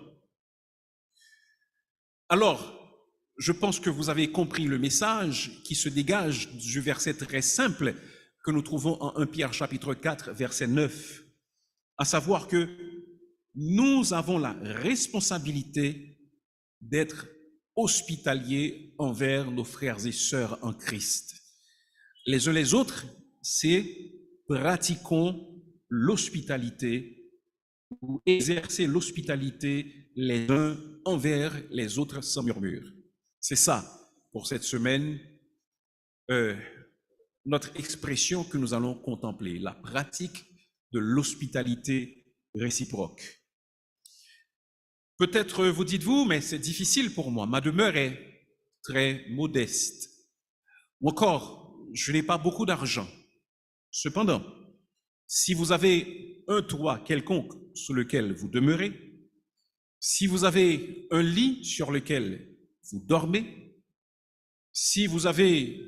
Alors, je pense que vous avez compris le message qui se dégage du verset très simple que nous trouvons en 1 Pierre chapitre 4, verset 9, à savoir que nous avons la responsabilité d'être hospitaliers envers nos frères et sœurs en Christ. Les uns les autres, c'est pratiquons l'hospitalité ou exercer l'hospitalité les uns envers les autres sans murmure. C'est ça, pour cette semaine, notre expression que nous allons contempler, la pratique de l'hospitalité réciproque. Peut-être vous dites-vous, mais c'est difficile pour moi, ma demeure est très modeste. Ou encore, je n'ai pas beaucoup d'argent. Cependant, si vous avez un toit quelconque sous lequel vous demeurez, si vous avez un lit sur lequel vous dormez, si vous avez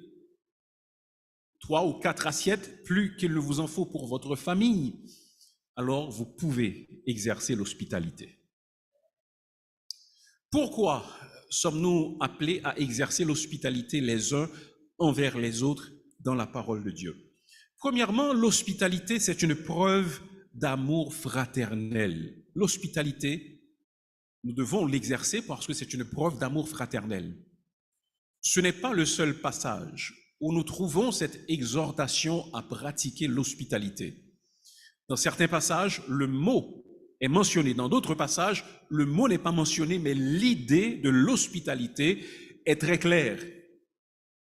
3 ou 4 assiettes, plus qu'il ne vous en faut pour votre famille, alors vous pouvez exercer l'hospitalité. Pourquoi sommes-nous appelés à exercer l'hospitalité les uns envers les autres dans la parole de Dieu? Premièrement, l'hospitalité, c'est une preuve d'amour fraternel. L'hospitalité, nous devons l'exercer parce que c'est une preuve d'amour fraternel. Ce n'est pas le seul passage où nous trouvons cette exhortation à pratiquer l'hospitalité. Dans certains passages, le mot est mentionné. Dans d'autres passages, le mot n'est pas mentionné, mais l'idée de l'hospitalité est très claire.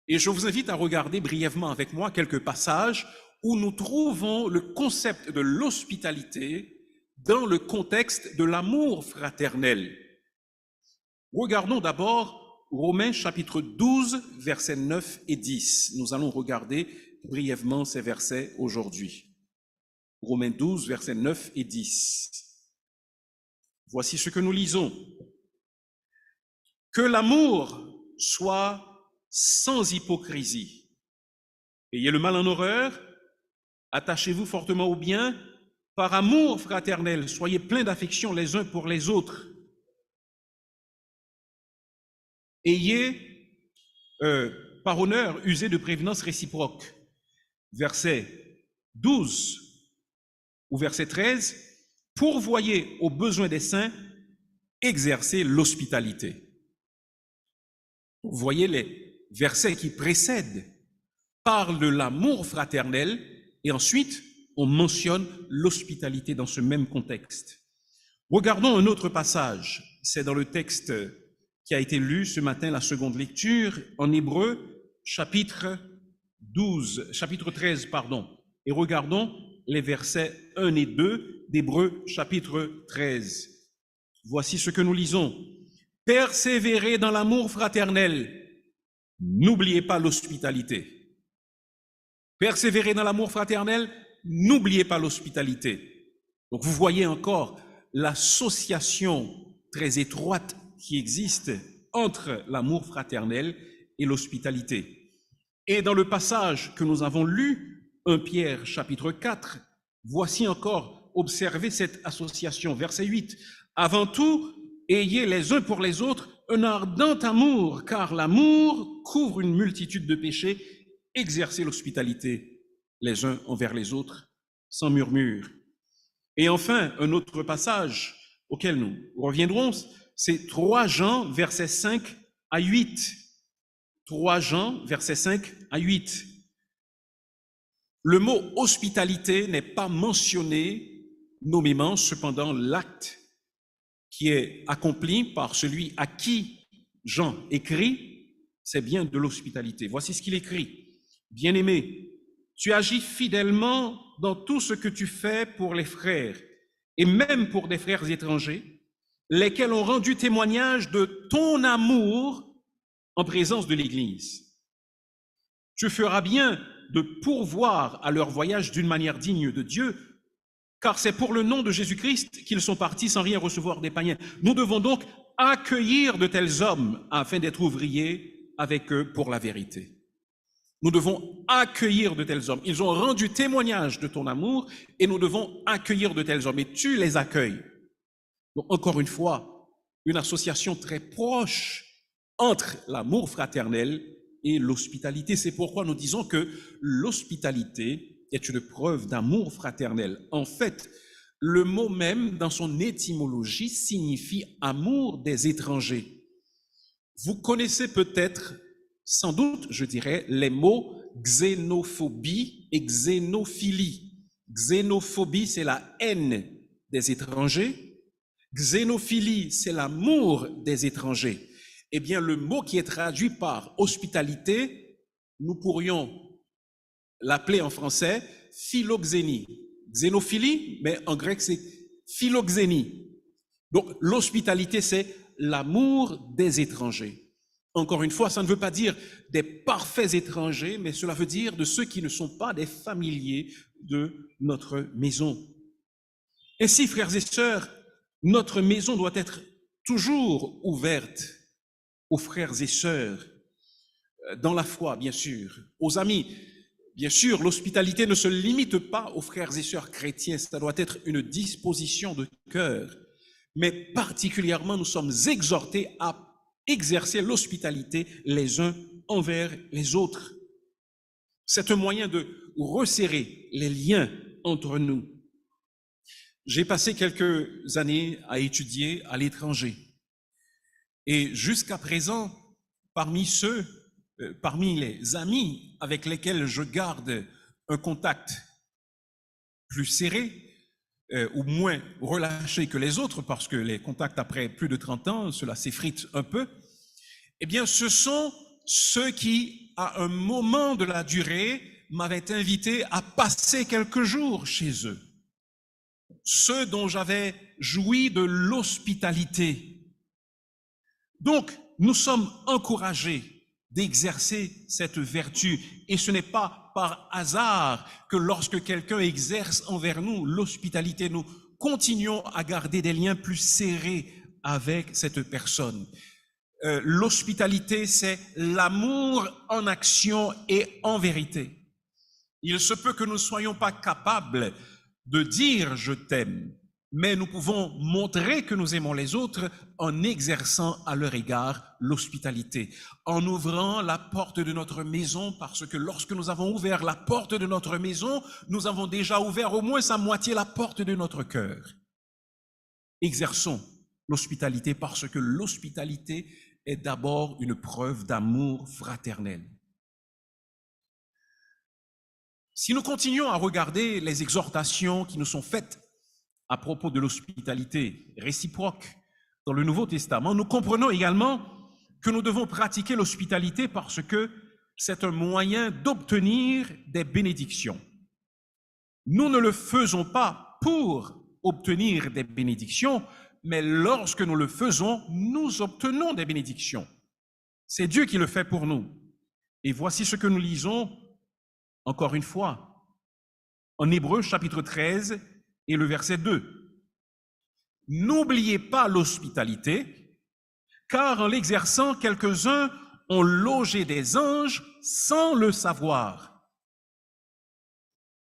Et je vous invite à regarder brièvement avec moi quelques passages où nous trouvons le concept de l'hospitalité dans le contexte de l'amour fraternel. Regardons d'abord Romains chapitre 12, versets 9 et 10. Nous allons regarder brièvement ces versets aujourd'hui. Romains 12, versets 9 et 10. Voici ce que nous lisons. Que l'amour soit sans hypocrisie. Ayez le mal en horreur, attachez-vous fortement au bien, par amour fraternel, soyez pleins d'affection les uns pour les autres. Ayez, par honneur, usé de prévenance réciproque. Verset 12 ou verset 13, pourvoyez aux besoins des saints, exercez l'hospitalité. Vous voyez les versets qui précèdent parlent de l'amour fraternel et ensuite on mentionne l'hospitalité dans ce même contexte. Regardons un autre passage. C'est dans le texte qui a été lu ce matin, la seconde lecture, en Hébreux, chapitre 13, et regardons les versets 1 et 2 d'Hébreux, chapitre 13. Voici ce que nous lisons. « Persévérez dans l'amour fraternel, n'oubliez pas l'hospitalité. » Persévérez dans l'amour fraternel, n'oubliez pas l'hospitalité. Donc vous voyez encore l'association très étroite qui existe entre l'amour fraternel et l'hospitalité. Et dans le passage que nous avons lu, 1 Pierre chapitre 4, voici encore, observez cette association, verset 8. « Avant tout, ayez les uns pour les autres un ardent amour, car l'amour couvre une multitude de péchés. Exercez l'hospitalité les uns envers les autres, sans murmure. » Et enfin, un autre passage auquel nous reviendrons, c'est 3 Jean, versets 5 à 8. 3 Jean, versets 5 à 8. Le mot hospitalité n'est pas mentionné nommément, cependant l'acte qui est accompli par celui à qui Jean écrit, c'est bien de l'hospitalité. Voici ce qu'il écrit. « Bien-aimé, tu agis fidèlement dans tout ce que tu fais pour les frères, et même pour des frères étrangers, lesquels ont rendu témoignage de ton amour en présence de l'Église. Tu feras bien de pourvoir à leur voyage d'une manière digne de Dieu, car c'est pour le nom de Jésus-Christ qu'ils sont partis sans rien recevoir des païens. Nous devons donc accueillir de tels hommes afin d'être ouvriers avec eux pour la vérité. » Nous devons accueillir de tels hommes. Ils ont rendu témoignage de ton amour et nous devons accueillir de tels hommes. Et tu les accueilles. Donc, encore une fois, une association très proche entre l'amour fraternel et l'hospitalité. C'est pourquoi nous disons que l'hospitalité est une preuve d'amour fraternel. En fait, le mot même, dans son étymologie, signifie amour des étrangers. Vous connaissez peut-être, sans doute, je dirais, les mots xénophobie et xénophilie. Xénophobie, c'est la haine des étrangers. Xénophilie, c'est l'amour des étrangers. Eh bien, le mot qui est traduit par hospitalité, nous pourrions l'appeler en français philoxénie. Xénophilie, mais en grec, c'est philoxénie. Donc, l'hospitalité, c'est l'amour des étrangers. Encore une fois, ça ne veut pas dire des parfaits étrangers, mais cela veut dire de ceux qui ne sont pas des familiers de notre maison. Ainsi, frères et sœurs, notre maison doit être toujours ouverte aux frères et sœurs, dans la foi, bien sûr, aux amis. Bien sûr, l'hospitalité ne se limite pas aux frères et sœurs chrétiens, ça doit être une disposition de cœur. Mais particulièrement, nous sommes exhortés à exercer l'hospitalité les uns envers les autres. C'est un moyen de resserrer les liens entre nous. J'ai passé quelques années à étudier à l'étranger. Et jusqu'à présent, parmi les amis avec lesquels je garde un contact plus serré, ou moins relâché que les autres, parce que les contacts après plus de 30 ans, cela s'effrite un peu, eh bien, ce sont ceux qui, à un moment de la durée, m'avaient invité à passer quelques jours chez eux. Ceux dont j'avais joui de l'hospitalité. Donc, nous sommes encouragés d'exercer cette vertu. Et ce n'est pas par hasard que lorsque quelqu'un exerce envers nous l'hospitalité, nous continuons à garder des liens plus serrés avec cette personne. L'hospitalité, c'est l'amour en action et en vérité. Il se peut que nous ne soyons pas capables de dire « je t'aime », mais nous pouvons montrer que nous aimons les autres en exerçant à leur égard l'hospitalité, en ouvrant la porte de notre maison, parce que lorsque nous avons ouvert la porte de notre maison, nous avons déjà ouvert au moins à moitié la porte de notre cœur. Exerçons l'hospitalité parce que l'hospitalité est d'abord une preuve d'amour fraternel. Si nous continuons à regarder les exhortations qui nous sont faites à propos de l'hospitalité réciproque dans le Nouveau Testament, nous comprenons également que nous devons pratiquer l'hospitalité parce que c'est un moyen d'obtenir des bénédictions. Nous ne le faisons pas pour obtenir des bénédictions, mais lorsque nous le faisons, nous obtenons des bénédictions. C'est Dieu qui le fait pour nous. Et voici ce que nous lisons, encore une fois, en Hébreux chapitre 13 et le verset 2. N'oubliez pas l'hospitalité, car en l'exerçant, quelques-uns ont logé des anges sans le savoir.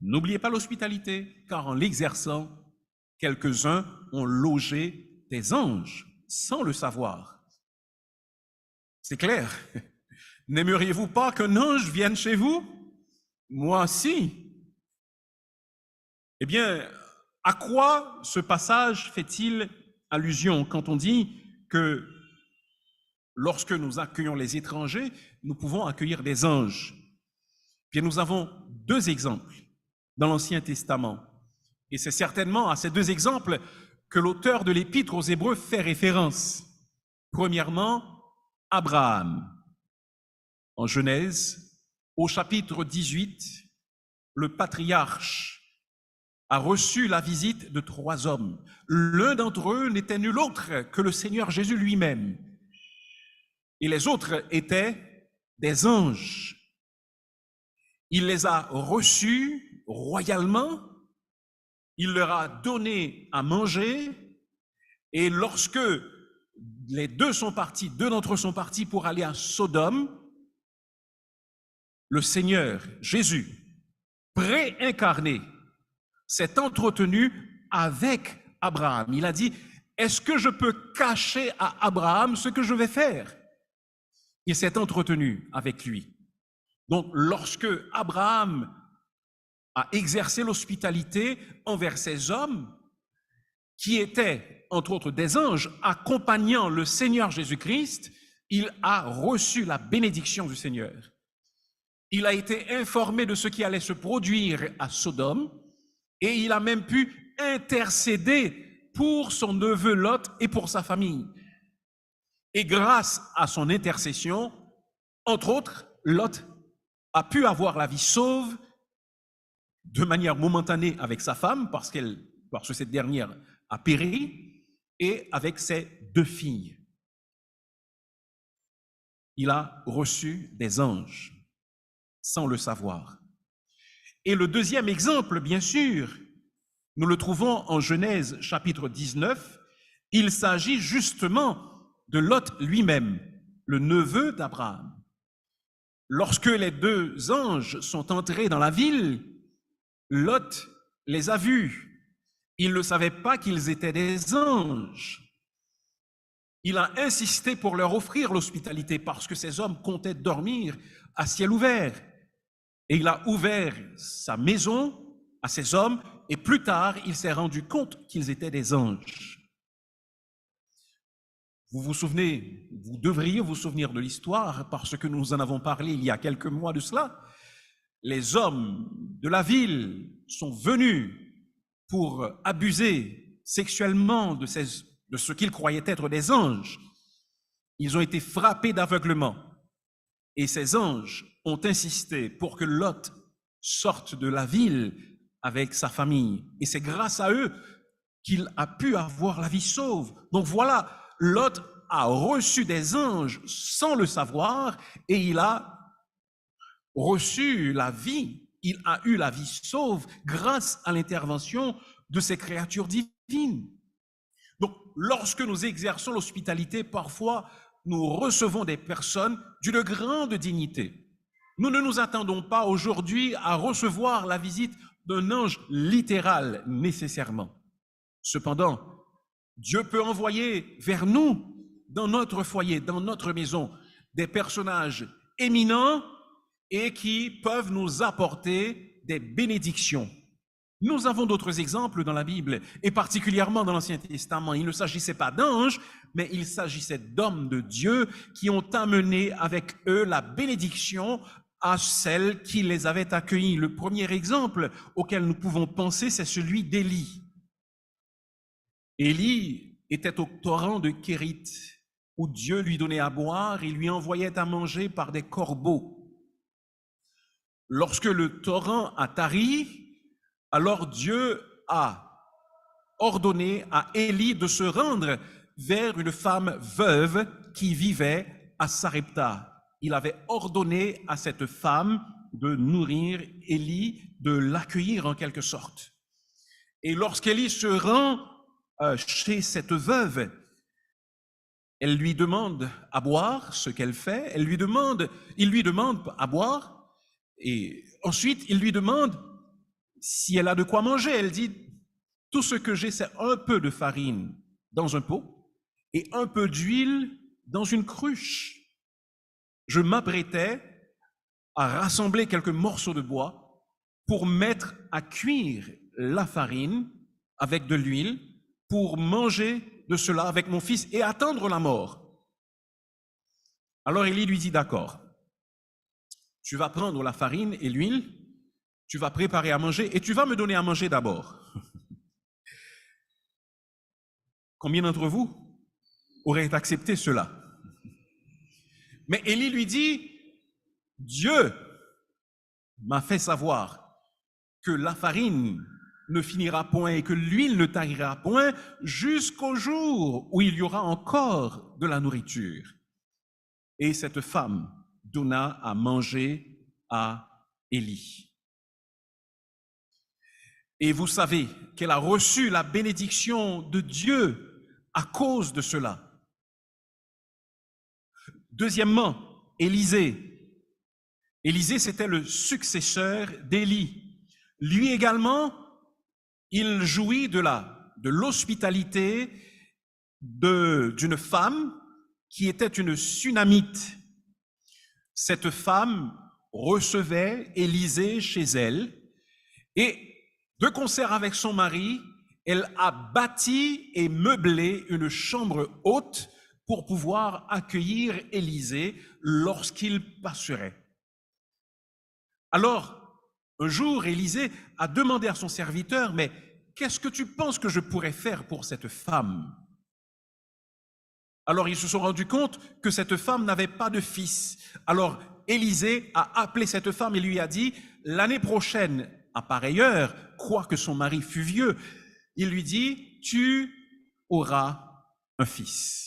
N'oubliez pas l'hospitalité, car en l'exerçant, quelques-uns ont logé des anges sans le savoir. C'est clair. N'aimeriez-vous pas qu'un ange vienne chez vous? Moi, si. Eh bien, à quoi ce passage fait-il allusion quand on dit que lorsque nous accueillons les étrangers, nous pouvons accueillir des anges? Bien, nous avons deux exemples dans l'Ancien Testament. Et c'est certainement à ces deux exemples que l'auteur de l'Épître aux Hébreux fait référence. Premièrement, Abraham. En Genèse, au chapitre 18, le patriarche a reçu la visite de 3 hommes. L'un d'entre eux n'était nul autre que le Seigneur Jésus lui-même. Et les autres étaient des anges. Il les a reçus royalement, il leur a donné à manger, et lorsque les deux d'entre eux sont partis pour aller à Sodome, le Seigneur Jésus, préincarné, s'est entretenu avec Abraham. Il a dit, est-ce que je peux cacher à Abraham ce que je vais faire? Il s'est entretenu avec lui. Donc, lorsque Abraham a exercé l'hospitalité envers ces hommes, qui étaient, entre autres, des anges, accompagnant le Seigneur Jésus-Christ, il a reçu la bénédiction du Seigneur. Il a été informé de ce qui allait se produire à Sodome, et il a même pu intercéder pour son neveu Lot et pour sa famille. Et grâce à son intercession, entre autres, Lot a pu avoir la vie sauve de manière momentanée avec sa femme, parce que cette dernière a péri, et avec ses 2 filles. Il a reçu des anges sans le savoir. Et le deuxième exemple, bien sûr, nous le trouvons en Genèse chapitre 19. Il s'agit justement de Lot lui-même, le neveu d'Abraham. Lorsque les 2 anges sont entrés dans la ville, Lot les a vus. Il ne savait pas qu'ils étaient des anges. Il a insisté pour leur offrir l'hospitalité parce que ces hommes comptaient dormir à ciel ouvert. Et il a ouvert sa maison à ces hommes et plus tard, il s'est rendu compte qu'ils étaient des anges. Vous vous souvenez, vous devriez vous souvenir de l'histoire parce que nous en avons parlé il y a quelques mois de cela. Les hommes de la ville sont venus pour abuser sexuellement de ce qu'ils croyaient être des anges. Ils ont été frappés d'aveuglement. Et ces anges ont insisté pour que Lot sorte de la ville avec sa famille. Et c'est grâce à eux qu'il a pu avoir la vie sauve. Donc voilà, Lot a reçu des anges sans le savoir et il a reçu la vie. Il a eu la vie sauve grâce à l'intervention de ces créatures divines. Donc, lorsque nous exerçons l'hospitalité, parfois, nous recevons des personnes d'une grande dignité. Nous ne nous attendons pas aujourd'hui à recevoir la visite d'un ange littéral nécessairement. Cependant, Dieu peut envoyer vers nous, dans notre foyer, dans notre maison, des personnages éminents et qui peuvent nous apporter des bénédictions. Nous avons d'autres exemples dans la Bible, et particulièrement dans l'Ancien Testament. Il ne s'agissait pas d'anges, mais il s'agissait d'hommes de Dieu qui ont amené avec eux la bénédiction à celles qui les avaient accueillis. Le premier exemple auquel nous pouvons penser, c'est celui d'Élie. Élie était au torrent de Kérit, où Dieu lui donnait à boire et lui envoyait à manger par des corbeaux. Lorsque le torrent a tari, alors Dieu a ordonné à Élie de se rendre vers une femme veuve qui vivait à Sarepta. Il avait ordonné à cette femme de nourrir Élie, de l'accueillir en quelque sorte. Et lorsqu'Élie se rend chez cette veuve, elle lui demande à boire, ce qu'elle fait. Il lui demande à boire, et ensuite il lui demande si elle a de quoi manger. Elle dit, tout ce que j'ai, c'est un peu de farine dans un pot et un peu d'huile dans une cruche. Je m'apprêtais à rassembler quelques morceaux de bois pour mettre à cuire la farine avec de l'huile, pour manger de cela avec mon fils et attendre la mort. Alors Élie lui dit, d'accord, tu vas prendre la farine et l'huile, tu vas préparer à manger et tu vas me donner à manger d'abord. Combien d'entre vous auraient accepté cela? Mais Élie lui dit, Dieu m'a fait savoir que la farine ne finira point et que l'huile ne tarira point jusqu'au jour où il y aura encore de la nourriture. Et cette femme donna à manger à Élie. Et vous savez qu'elle a reçu la bénédiction de Dieu à cause de cela. Deuxièmement, Élisée. Élisée, c'était le successeur d'Élie. Lui également, il jouit de l'hospitalité d'une femme qui était une Sunamite. Cette femme recevait Élisée chez elle et, de concert avec son mari, elle a bâti et meublé une chambre haute pour pouvoir accueillir Élisée lorsqu'il passerait. Alors, un jour, Élisée a demandé à son serviteur, mais qu'est-ce que tu penses que je pourrais faire pour cette femme? Alors, ils se sont rendus compte que cette femme n'avait pas de fils. Alors, Élisée a appelé cette femme et lui a dit, l'année prochaine, à pareille heure, quoique son mari fût vieux, il lui dit, tu auras un fils.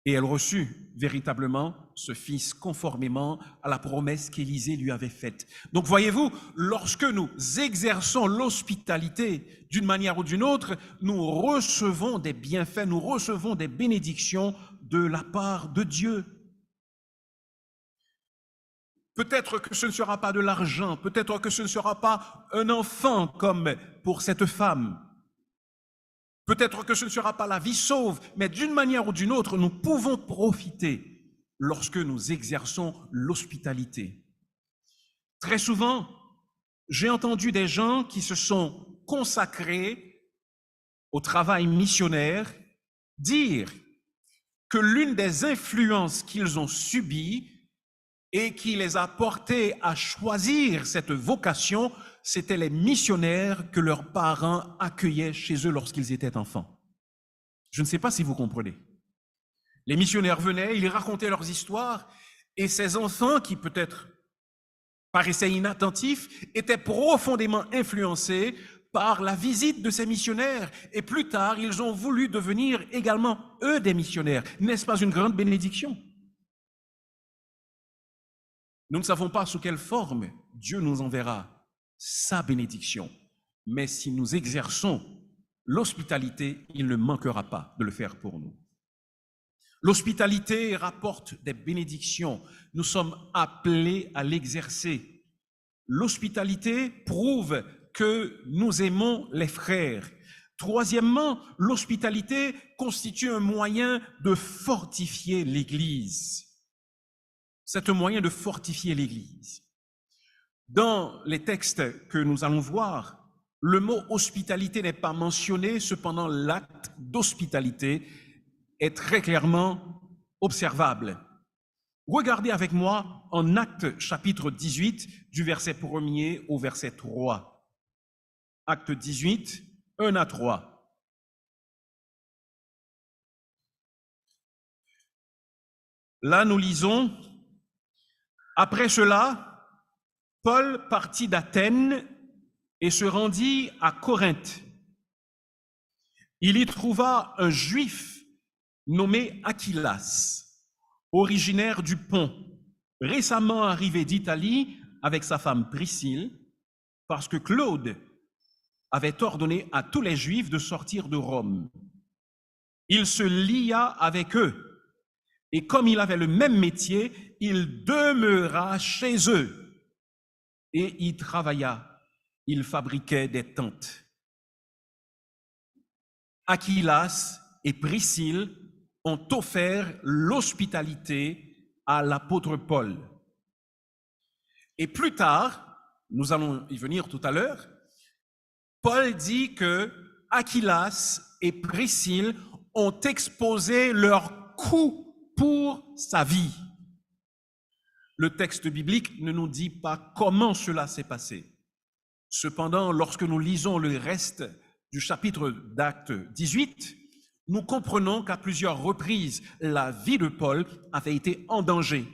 Et elle reçut véritablement ce fils conformément à la promesse qu'Élisée lui avait faite. Donc voyez-vous, lorsque nous exerçons l'hospitalité d'une manière ou d'une autre, nous recevons des bienfaits, nous recevons des bénédictions de la part de Dieu. Peut-être que ce ne sera pas de l'argent, peut-être que ce ne sera pas un enfant comme pour cette femme. Peut-être que ce ne sera pas la vie sauve, mais d'une manière ou d'une autre, nous pouvons profiter lorsque nous exerçons l'hospitalité. Très souvent, j'ai entendu des gens qui se sont consacrés au travail missionnaire dire que l'une des influences qu'ils ont subies et qui les a portés à choisir cette vocation, c'étaient les missionnaires que leurs parents accueillaient chez eux lorsqu'ils étaient enfants. Je ne sais pas si vous comprenez. Les missionnaires venaient, ils racontaient leurs histoires, et ces enfants qui peut-être paraissaient inattentifs étaient profondément influencés par la visite de ces missionnaires. Et plus tard, ils ont voulu devenir également, eux, des missionnaires. N'est-ce pas une grande bénédiction? Nous ne savons pas sous quelle forme Dieu nous enverra sa bénédiction. Mais si nous exerçons l'hospitalité, il ne manquera pas de le faire pour nous. L'hospitalité rapporte des bénédictions. Nous sommes appelés à l'exercer. L'hospitalité prouve que nous aimons les frères. Troisièmement, l'hospitalité constitue un moyen de fortifier l'Église. C'est un moyen de fortifier l'Église. Dans les textes que nous allons voir, le mot hospitalité n'est pas mentionné, cependant l'acte d'hospitalité est très clairement observable. Regardez avec moi en Actes chapitre 18, du verset 1er au verset 3. Actes 18, 1 à 3. Là, nous lisons, « Après cela, Paul partit d'Athènes et se rendit à Corinthe. Il y trouva un juif nommé Aquilas, originaire du Pont, récemment arrivé d'Italie avec sa femme Priscille, parce que Claude avait ordonné à tous les Juifs de sortir de Rome. Il se lia avec eux, et comme il avait le même métier, il demeura chez eux, et y travailla. Il fabriquait des tentes. Aquilas et Priscille ont offert l'hospitalité à l'apôtre Paul. Et plus tard, nous allons y venir tout à l'heure, Paul dit que Aquilas et Priscille ont exposé leur coût pour sa vie. Le texte biblique ne nous dit pas comment cela s'est passé. Cependant, lorsque nous lisons le reste du chapitre d'Actes 18, nous comprenons qu'à plusieurs reprises, la vie de Paul avait été en danger.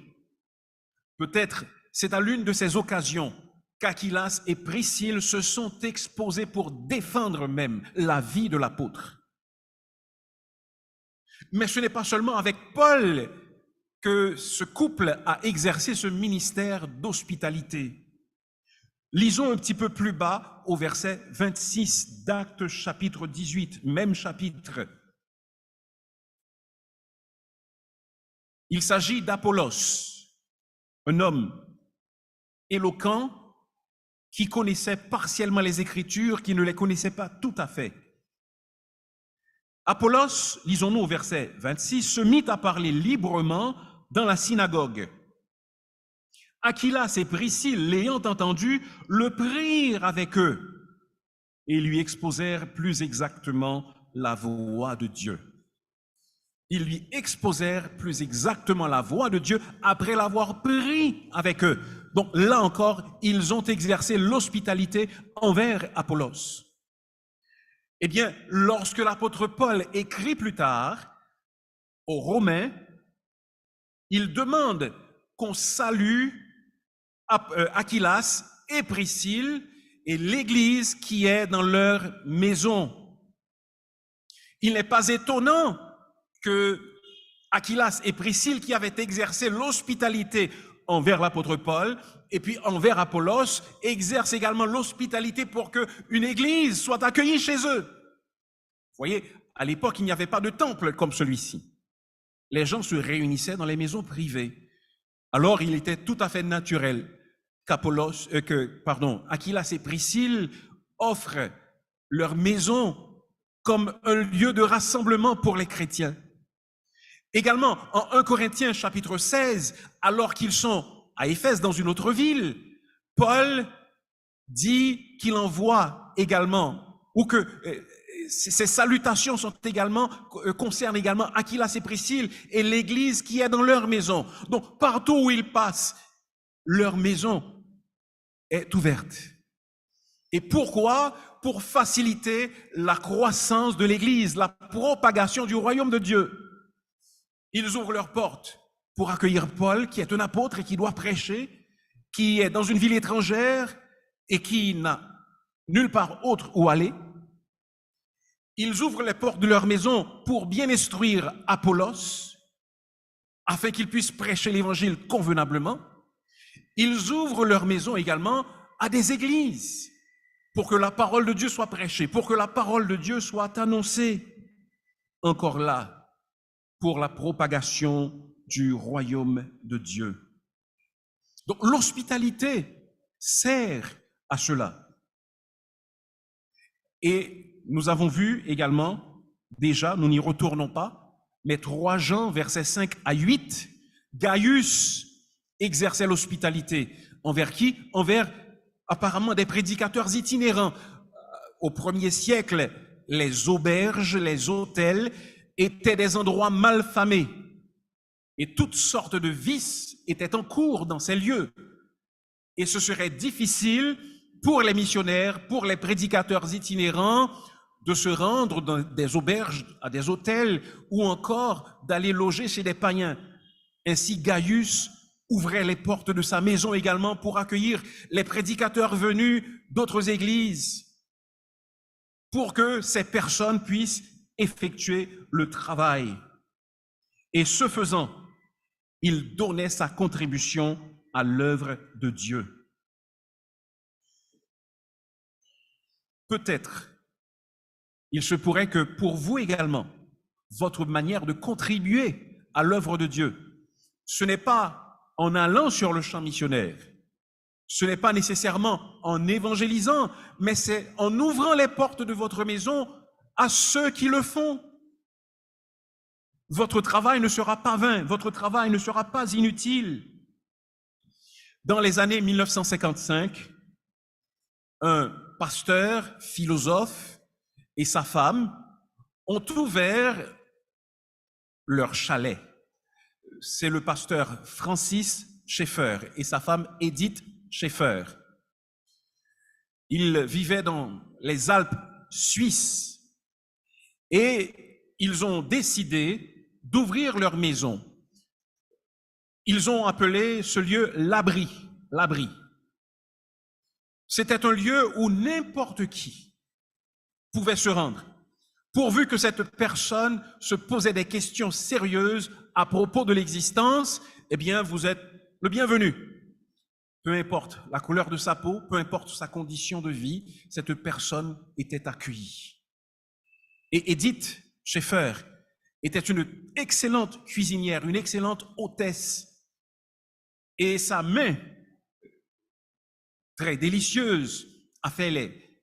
Peut-être c'est à l'une de ces occasions qu'Aquilas et Priscille se sont exposés pour défendre même la vie de l'apôtre. Mais ce n'est pas seulement avec Paul que ce couple a exercé ce ministère d'hospitalité. Lisons un petit peu plus bas au verset 26 d'Actes chapitre 18, même chapitre. Il s'agit d'Apollos, un homme éloquent qui connaissait partiellement les Écritures, qui ne les connaissait pas tout à fait. Apollos, lisons-nous au verset 26, se mit à parler librement dans la synagogue. Aquilas et Priscille, l'ayant entendu, le prirent avec eux et lui exposèrent plus exactement la voix de Dieu. Ils lui exposèrent plus exactement la voix de Dieu après l'avoir pris avec eux. Donc là encore, ils ont exercé l'hospitalité envers Apollos. Eh bien, lorsque l'apôtre Paul écrit plus tard aux Romains, il demande qu'on salue Aquilas et Priscille et l'Église qui est dans leur maison. Il n'est pas étonnant que Aquilas et Priscille, qui avaient exercé l'hospitalité envers l'apôtre Paul et puis envers Apollos, exercent également l'hospitalité pour qu'une église soit accueillie chez eux. Vous voyez, à l'époque, il n'y avait pas de temple comme celui-ci. Les gens se réunissaient dans les maisons privées. Alors, il était tout à fait naturel Aquilas et Priscille offrent leur maison comme un lieu de rassemblement pour les chrétiens. Également, en 1 Corinthiens chapitre 16, alors qu'ils sont à Éphèse dans une autre ville, Paul dit qu'il envoie également, ou que ces salutations concernent également Aquilas et Priscille et l'église qui est dans leur maison. Donc, partout où ils passent, leur maison est ouverte. Et pourquoi? Pour faciliter la croissance de l'église, la propagation du royaume de Dieu. Ils ouvrent leurs portes pour accueillir Paul, qui est un apôtre et qui doit prêcher, qui est dans une ville étrangère et qui n'a nulle part autre où aller. Ils ouvrent les portes de leur maison pour bien instruire Apollos, afin qu'il puisse prêcher l'évangile convenablement. Ils ouvrent leur maison également à des églises, pour que la parole de Dieu soit prêchée, pour que la parole de Dieu soit annoncée. Encore là, pour la propagation du royaume de Dieu. Donc l'hospitalité sert à cela. Et nous avons vu également, déjà, nous n'y retournons pas, mais 3 Jean, versets 5 à 8, Gaius exerçait l'hospitalité. Envers qui? Envers apparemment des prédicateurs itinérants. Au 1er siècle, les auberges, les hôtels étaient des endroits mal famés. Et toutes sortes de vices étaient en cours dans ces lieux. Et ce serait difficile pour les missionnaires, pour les prédicateurs itinérants, de se rendre dans des auberges, à des hôtels, ou encore d'aller loger chez des païens. Ainsi, Gaius ouvrait les portes de sa maison également pour accueillir les prédicateurs venus d'autres églises, pour que ces personnes puissent effectuer le travail. Et ce faisant, il donnait sa contribution à l'œuvre de Dieu. Peut-être, il se pourrait que pour vous également, votre manière de contribuer à l'œuvre de Dieu, ce n'est pas en allant sur le champ missionnaire, ce n'est pas nécessairement en évangélisant, mais c'est en ouvrant les portes de votre maison à ceux qui le font. Votre travail ne sera pas vain, votre travail ne sera pas inutile. Dans les années 1955, un pasteur, philosophe et sa femme ont ouvert leur chalet. C'est le pasteur Francis Schaeffer et sa femme Edith Schaeffer. Ils vivaient dans les Alpes suisses et ils ont décidé d'ouvrir leur maison. Ils ont appelé ce lieu l'abri. L'abri. C'était un lieu où n'importe qui pouvait se rendre, pourvu que cette personne se posait des questions sérieuses à propos de l'existence. Eh bien, vous êtes le bienvenu. Peu importe la couleur de sa peau, peu importe sa condition de vie, cette personne était accueillie. Et Edith Schaeffer était une excellente cuisinière, une excellente hôtesse. Et sa main, très délicieuse, a fait les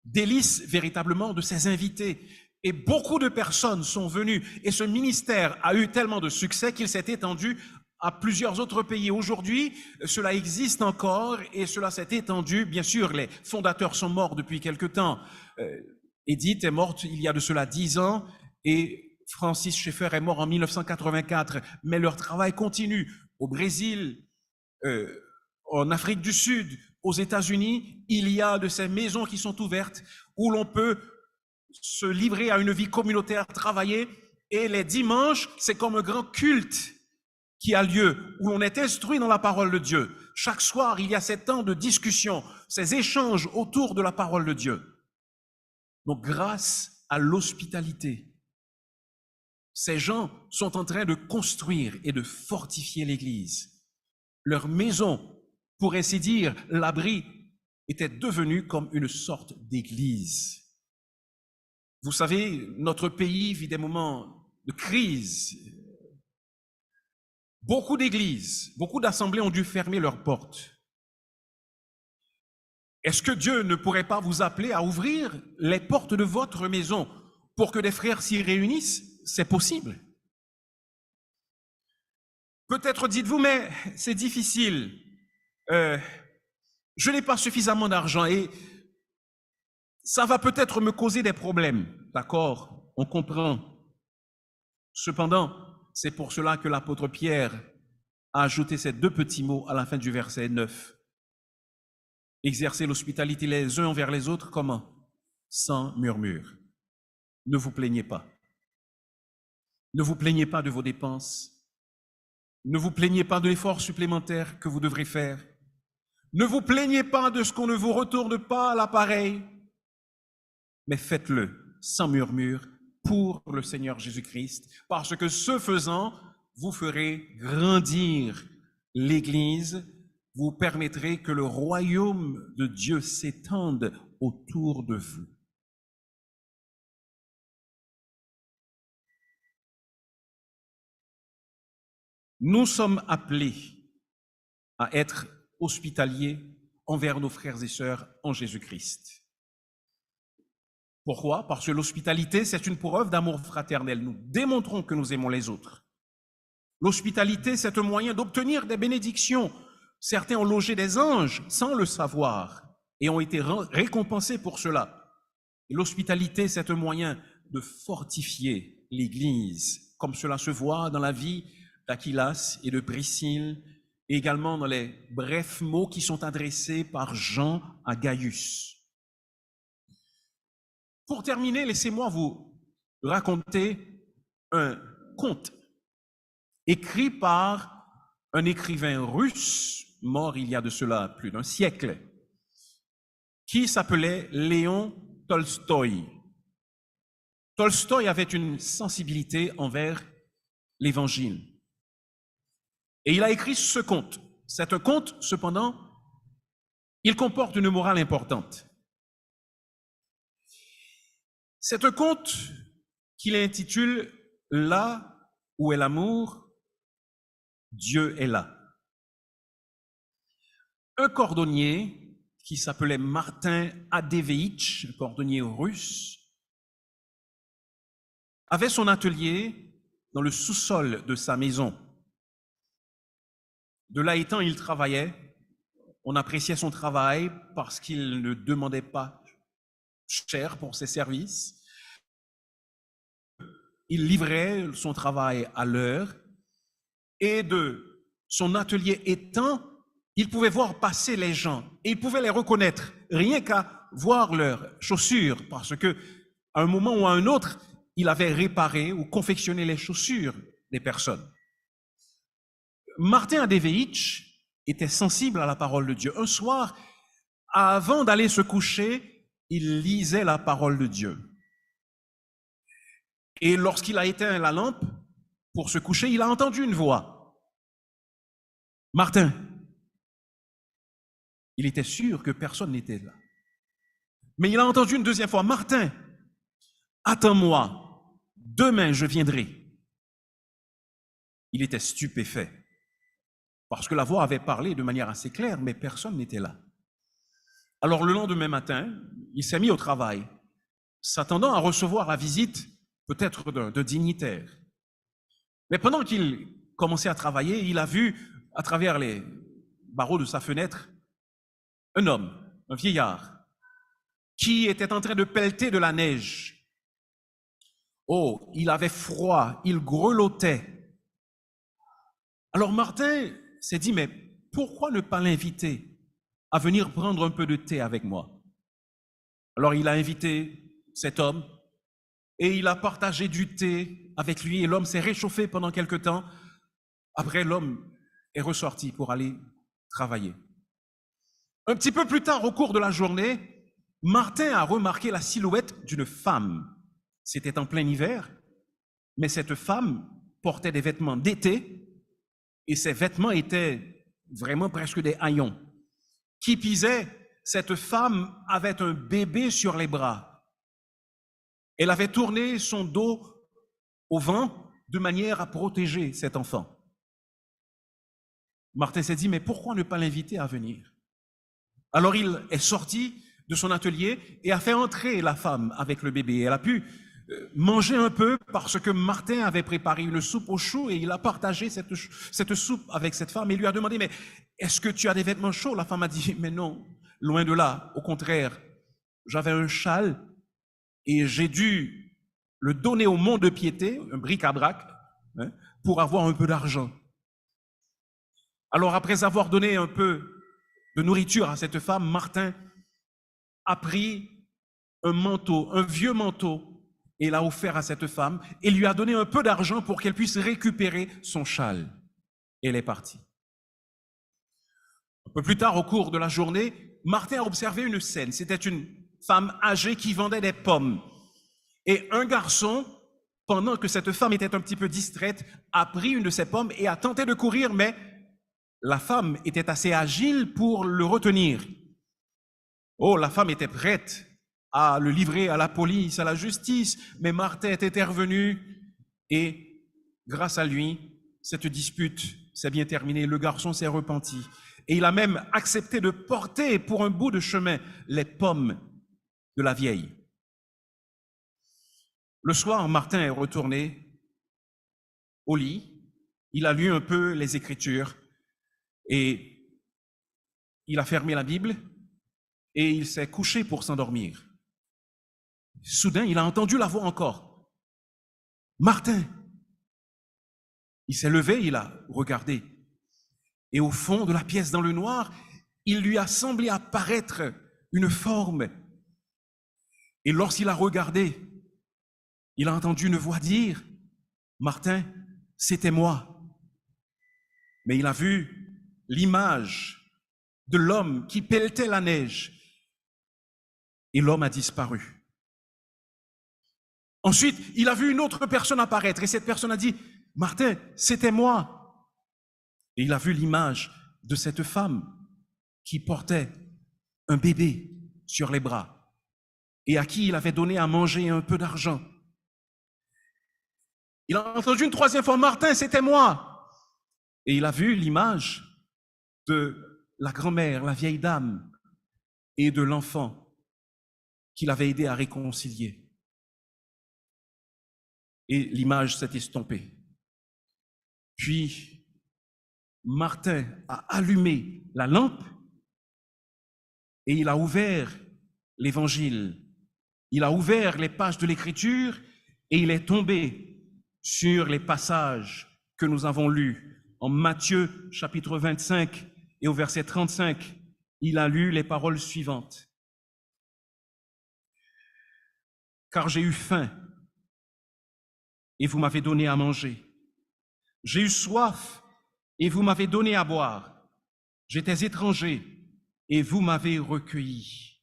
délices véritablement de ses invités. Et beaucoup de personnes sont venues. Et ce ministère a eu tellement de succès qu'il s'est étendu à plusieurs autres pays. Aujourd'hui, cela existe encore et cela s'est étendu. Bien sûr, les fondateurs sont morts depuis quelque temps. Edith est morte il y a de cela 10 ans et Francis Schaeffer est mort en 1984. Mais leur travail continue au Brésil, en Afrique du Sud, aux États-Unis. Il y a de ces maisons qui sont ouvertes où l'on peut se livrer à une vie communautaire, travailler. Et les dimanches, c'est comme un grand culte qui a lieu, où l'on est instruit dans la parole de Dieu. Chaque soir, il y a ces temps de discussion, ces échanges autour de la parole de Dieu. Donc, grâce à l'hospitalité, ces gens sont en train de construire et de fortifier l'Église. Leur maison, pour ainsi dire, l'abri, était devenue comme une sorte d'église. Vous savez, notre pays vit des moments de crise. Beaucoup d'églises, beaucoup d'assemblées ont dû fermer leurs portes. Est-ce que Dieu ne pourrait pas vous appeler à ouvrir les portes de votre maison pour que des frères s'y réunissent? C'est possible. Peut-être dites-vous, mais c'est difficile. Je n'ai pas suffisamment d'argent et ça va peut-être me causer des problèmes. D'accord, on comprend. Cependant, c'est pour cela que l'apôtre Pierre a ajouté ces 2 petits mots à la fin du verset 9. Exercez l'hospitalité les uns envers les autres, comment? Sans murmure. Ne vous plaignez pas. Ne vous plaignez pas de vos dépenses. Ne vous plaignez pas de l'effort supplémentaire que vous devrez faire. Ne vous plaignez pas de ce qu'on ne vous retourne pas à l'appareil, mais faites-le sans murmure pour le Seigneur Jésus-Christ, parce que ce faisant, vous ferez grandir l'Église, vous permettrez que le royaume de Dieu s'étende autour de vous. Nous sommes appelés à être hospitaliers envers nos frères et sœurs en Jésus-Christ. Pourquoi? Parce que l'hospitalité, c'est une preuve d'amour fraternel. Nous démontrons que nous aimons les autres. L'hospitalité, c'est un moyen d'obtenir des bénédictions. Certains ont logé des anges sans le savoir et ont été récompensés pour cela. Et l'hospitalité, c'est un moyen de fortifier l'Église, comme cela se voit dans la vie d'Aquilas et de Priscille, et également dans les brefs mots qui sont adressés par Jean à Gaius. Pour terminer, laissez-moi vous raconter un conte écrit par un écrivain russe, mort il y a de cela plus d'un siècle, qui s'appelait Léon Tolstoï. Tolstoï avait une sensibilité envers l'Évangile. Et il a écrit ce conte. C'est un conte, cependant, il comporte une morale importante. C'est un conte qu'il intitule « Là où est l'amour, Dieu est là ». Un cordonnier qui s'appelait Martin Adéveitch, un cordonnier russe, avait son atelier dans le sous-sol de sa maison. De là étant, il travaillait. On appréciait son travail parce qu'il ne demandait pas cher pour ses services. Il livrait son travail à l'heure et de son atelier étant, il pouvait voir passer les gens et il pouvait les reconnaître rien qu'à voir leurs chaussures parce que à un moment ou à un autre, il avait réparé ou confectionné les chaussures des personnes. Martin Adéveitch était sensible à la parole de Dieu. Un soir, avant d'aller se coucher, il lisait la parole de Dieu. Et lorsqu'il a éteint la lampe pour se coucher, il a entendu une voix. Martin. Il était sûr que personne n'était là. Mais il a entendu une deuxième fois. Martin, attends-moi. Demain, je viendrai. Il était stupéfait. Parce que la voix avait parlé de manière assez claire, mais personne n'était là. Alors le lendemain matin, il s'est mis au travail, s'attendant à recevoir la visite peut-être d'un dignitaire. Mais pendant qu'il commençait à travailler, il a vu à travers les barreaux de sa fenêtre un homme, un vieillard, qui était en train de pelleter de la neige. Oh, il avait froid, il grelottait. Alors Martin s'est dit, mais pourquoi ne pas l'inviter à venir prendre un peu de thé avec moi? Alors il a invité cet homme et il a partagé du thé avec lui et l'homme s'est réchauffé pendant quelque temps. Après, l'homme est ressorti pour aller travailler. Un petit peu plus tard, au cours de la journée, Martin a remarqué la silhouette d'une femme. C'était en plein hiver, mais cette femme portait des vêtements d'été et ces vêtements étaient vraiment presque des haillons. Qui pisait, cette femme avait un bébé sur les bras. Elle avait tourné son dos au vent de manière à protéger cet enfant. Martin s'est dit, mais pourquoi ne pas l'inviter à venir? Alors il est sorti de son atelier et a fait entrer la femme avec le bébé. Elle a pu manger un peu parce que Martin avait préparé une soupe aux choux et il a partagé cette soupe avec cette femme et lui a demandé, mais est-ce que tu as des vêtements chauds? La femme a dit, mais non, loin de là. Au contraire, j'avais un châle et j'ai dû le donner au mont de piété, un bric-à-brac, pour avoir un peu d'argent. Alors après avoir donné un peu de nourriture à cette femme, Martin a pris un manteau, un vieux manteau, et l'a offert à cette femme et lui a donné un peu d'argent pour qu'elle puisse récupérer son châle. Et elle est partie. Un peu plus tard, au cours de la journée, Martin a observé une scène. C'était une femme âgée qui vendait des pommes. Et un garçon, pendant que cette femme était un petit peu distraite, a pris une de ces pommes et a tenté de courir, mais la femme était assez agile pour le retenir. Oh, la femme était prête à le livrer à la police, à la justice, mais Martin est intervenu et grâce à lui, cette dispute s'est bien terminée. Le garçon s'est repenti et il a même accepté de porter pour un bout de chemin les pommes de la vieille. Le soir, Martin est retourné au lit, il a lu un peu les Écritures et il a fermé la Bible et il s'est couché pour s'endormir. Soudain, il a entendu la voix encore. Martin! Il s'est levé, il a regardé. Et au fond de la pièce, dans le noir, il lui a semblé apparaître une forme. Et lorsqu'il a regardé, il a entendu une voix dire, Martin, c'était moi. mais il a vu l'image de l'homme qui pelletait la neige et l'homme a disparu. Ensuite, il a vu une autre personne apparaître et cette personne a dit, « Martin, c'était moi. » Et il a vu l'image de cette femme qui portait un bébé sur les bras et à qui il avait donné à manger un peu d'argent. Il a entendu une troisième fois, « Martin, c'était moi. » Et il a vu l'image de la grand-mère, la vieille dame et de l'enfant qu'il avait aidé à réconcilier. Et l'image s'est estompée. Puis, Martin a allumé la lampe et il a ouvert l'évangile. Il a ouvert les pages de l'Écriture et il est tombé sur les passages que nous avons lus. En Matthieu, chapitre 25 et au verset 35, il a lu les paroles suivantes. « Car j'ai eu faim, et vous m'avez donné à manger. J'ai eu soif, et vous m'avez donné à boire. J'étais étranger, et vous m'avez recueilli. »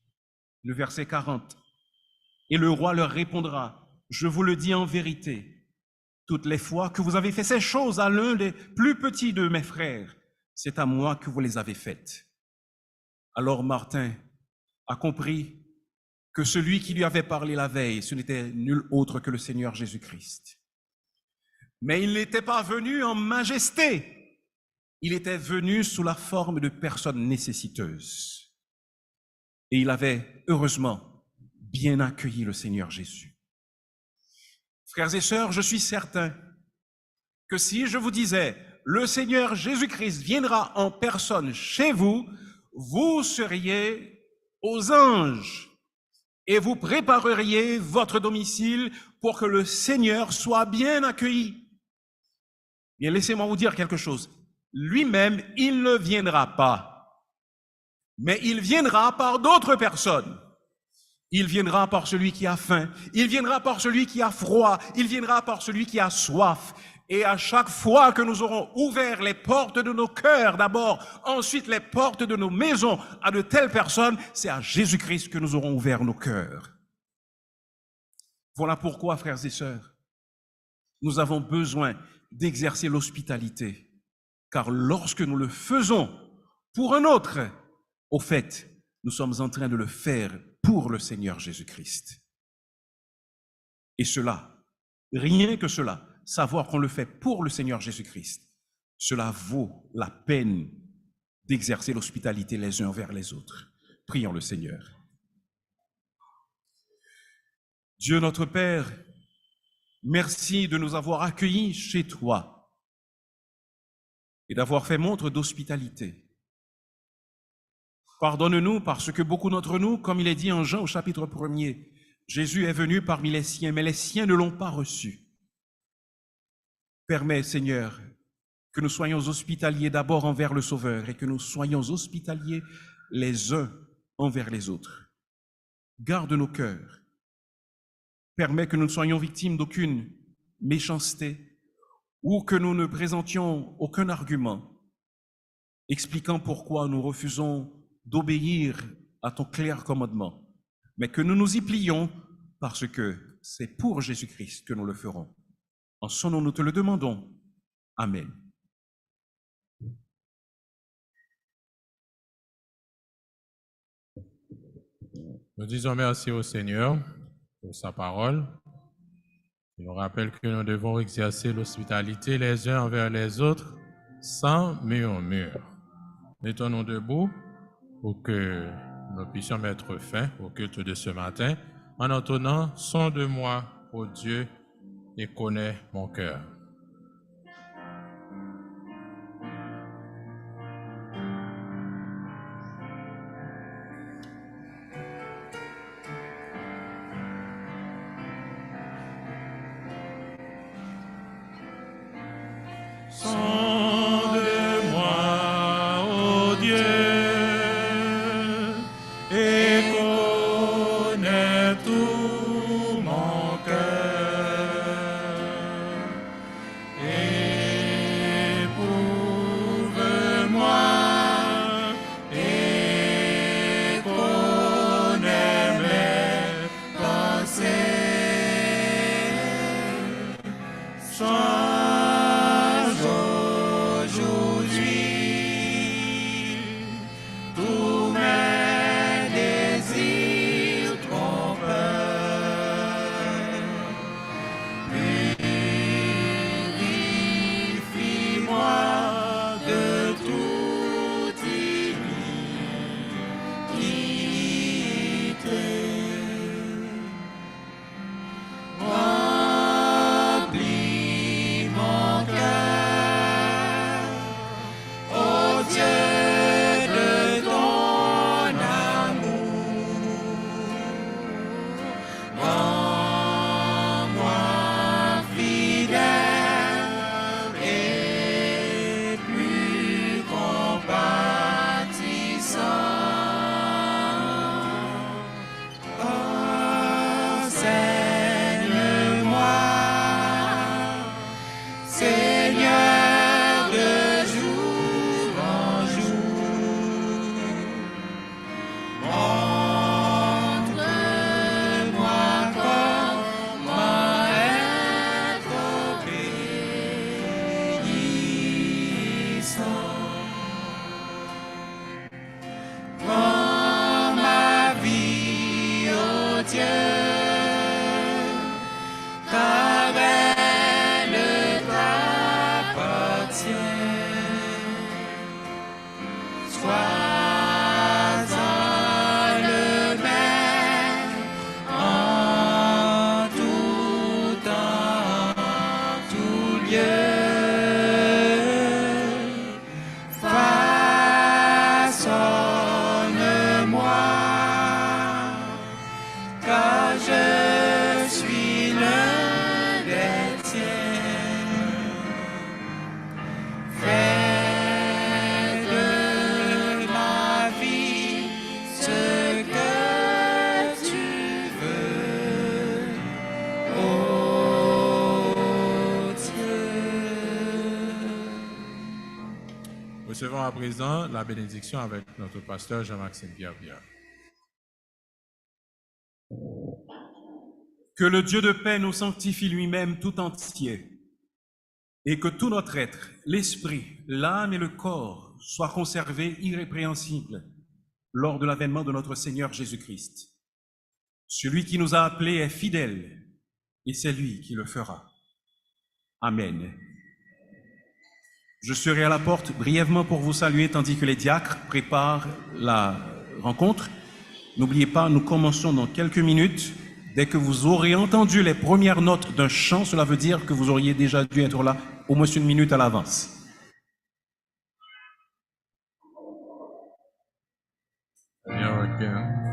Le verset 40. « Et le roi leur répondra, je vous le dis en vérité, toutes les fois que vous avez fait ces choses à l'un des plus petits de mes frères, c'est à moi que vous les avez faites. » Alors Martin a compris que celui qui lui avait parlé la veille, ce n'était nul autre que le Seigneur Jésus-Christ. Mais il n'était pas venu en majesté, il était venu sous la forme de personnes nécessiteuses. Et il avait, heureusement, bien accueilli le Seigneur Jésus. Frères et sœurs, je suis certain que si je vous disais, le Seigneur Jésus-Christ viendra en personne chez vous, vous seriez aux anges et vous prépareriez votre domicile pour que le Seigneur soit bien accueilli. Bien, laissez-moi vous dire quelque chose. Lui-même, il ne viendra pas, mais il viendra par d'autres personnes. Il viendra par celui qui a faim, il viendra par celui qui a froid, il viendra par celui qui a soif. Et à chaque fois que nous aurons ouvert les portes de nos cœurs d'abord, ensuite les portes de nos maisons à de telles personnes, c'est à Jésus-Christ que nous aurons ouvert nos cœurs. Voilà pourquoi, frères et sœurs, nous avons besoin d'exercer l'hospitalité, car lorsque nous le faisons pour un autre, au fait, nous sommes en train de le faire pour le Seigneur Jésus-Christ. Et cela, rien que cela, savoir qu'on le fait pour le Seigneur Jésus-Christ, cela vaut la peine d'exercer l'hospitalité les uns envers les autres. Prions le Seigneur. Dieu notre Père, merci de nous avoir accueillis chez toi et d'avoir fait montre d'hospitalité. Pardonne-nous parce que beaucoup d'entre nous, comme il est dit en Jean au chapitre 1er, Jésus est venu parmi les siens, mais les siens ne l'ont pas reçu. Permets, Seigneur, que nous soyons hospitaliers d'abord envers le Sauveur et que nous soyons hospitaliers les uns envers les autres. Garde nos cœurs. Permets que nous ne soyons victimes d'aucune méchanceté ou que nous ne présentions aucun argument expliquant pourquoi nous refusons d'obéir à ton clair commandement, mais que nous nous y plions parce que c'est pour Jésus-Christ que nous le ferons. En son nom, nous te le demandons. Amen. Nous disons merci au Seigneur pour sa parole. Il nous rappelle que nous devons exercer l'hospitalité les uns envers les autres sans murmure. Mettons-nous debout pour que nous puissions mettre fin au culte de ce matin en entonnant « Sonde-moi, ô Dieu, et connais mon cœur ». Change aujourd'hui tous mes désirs trompeurs. Purifie-moi de toute iniquité. Remplis mon cœur, ô Dieu, de ton amour. Rends-moi fidèle et plus compatissant. Enseigne-moi, Seigneur, de jour en jour. Montre-moi comment être obéissant. Prends ma vie, ô Dieu, car elle t'appartient. Sois-en le maître en tout temps, en tout lieu. Façonne-moi, car je suis l'un des tiens. Fais de ma vie ce que tu veux, ô Dieu. Recevons à présent la bénédiction avec notre pasteur Jean-Maxime Pierre-Pierre. Que le Dieu de paix nous sanctifie lui-même tout entier, et que tout notre être, l'esprit, l'âme et le corps soient conservés irrépréhensibles lors de l'avènement de notre Seigneur Jésus-Christ. Celui qui nous a appelés est fidèle, et c'est lui qui le fera. Amen. Je serai à la porte brièvement pour vous saluer tandis que les diacres préparent la rencontre. N'oubliez pas, nous commençons dans quelques minutes. Dès que vous aurez entendu les premières notes d'un chant, cela veut dire que vous auriez déjà dû être là au moins une minute à l'avance. Bien, ok.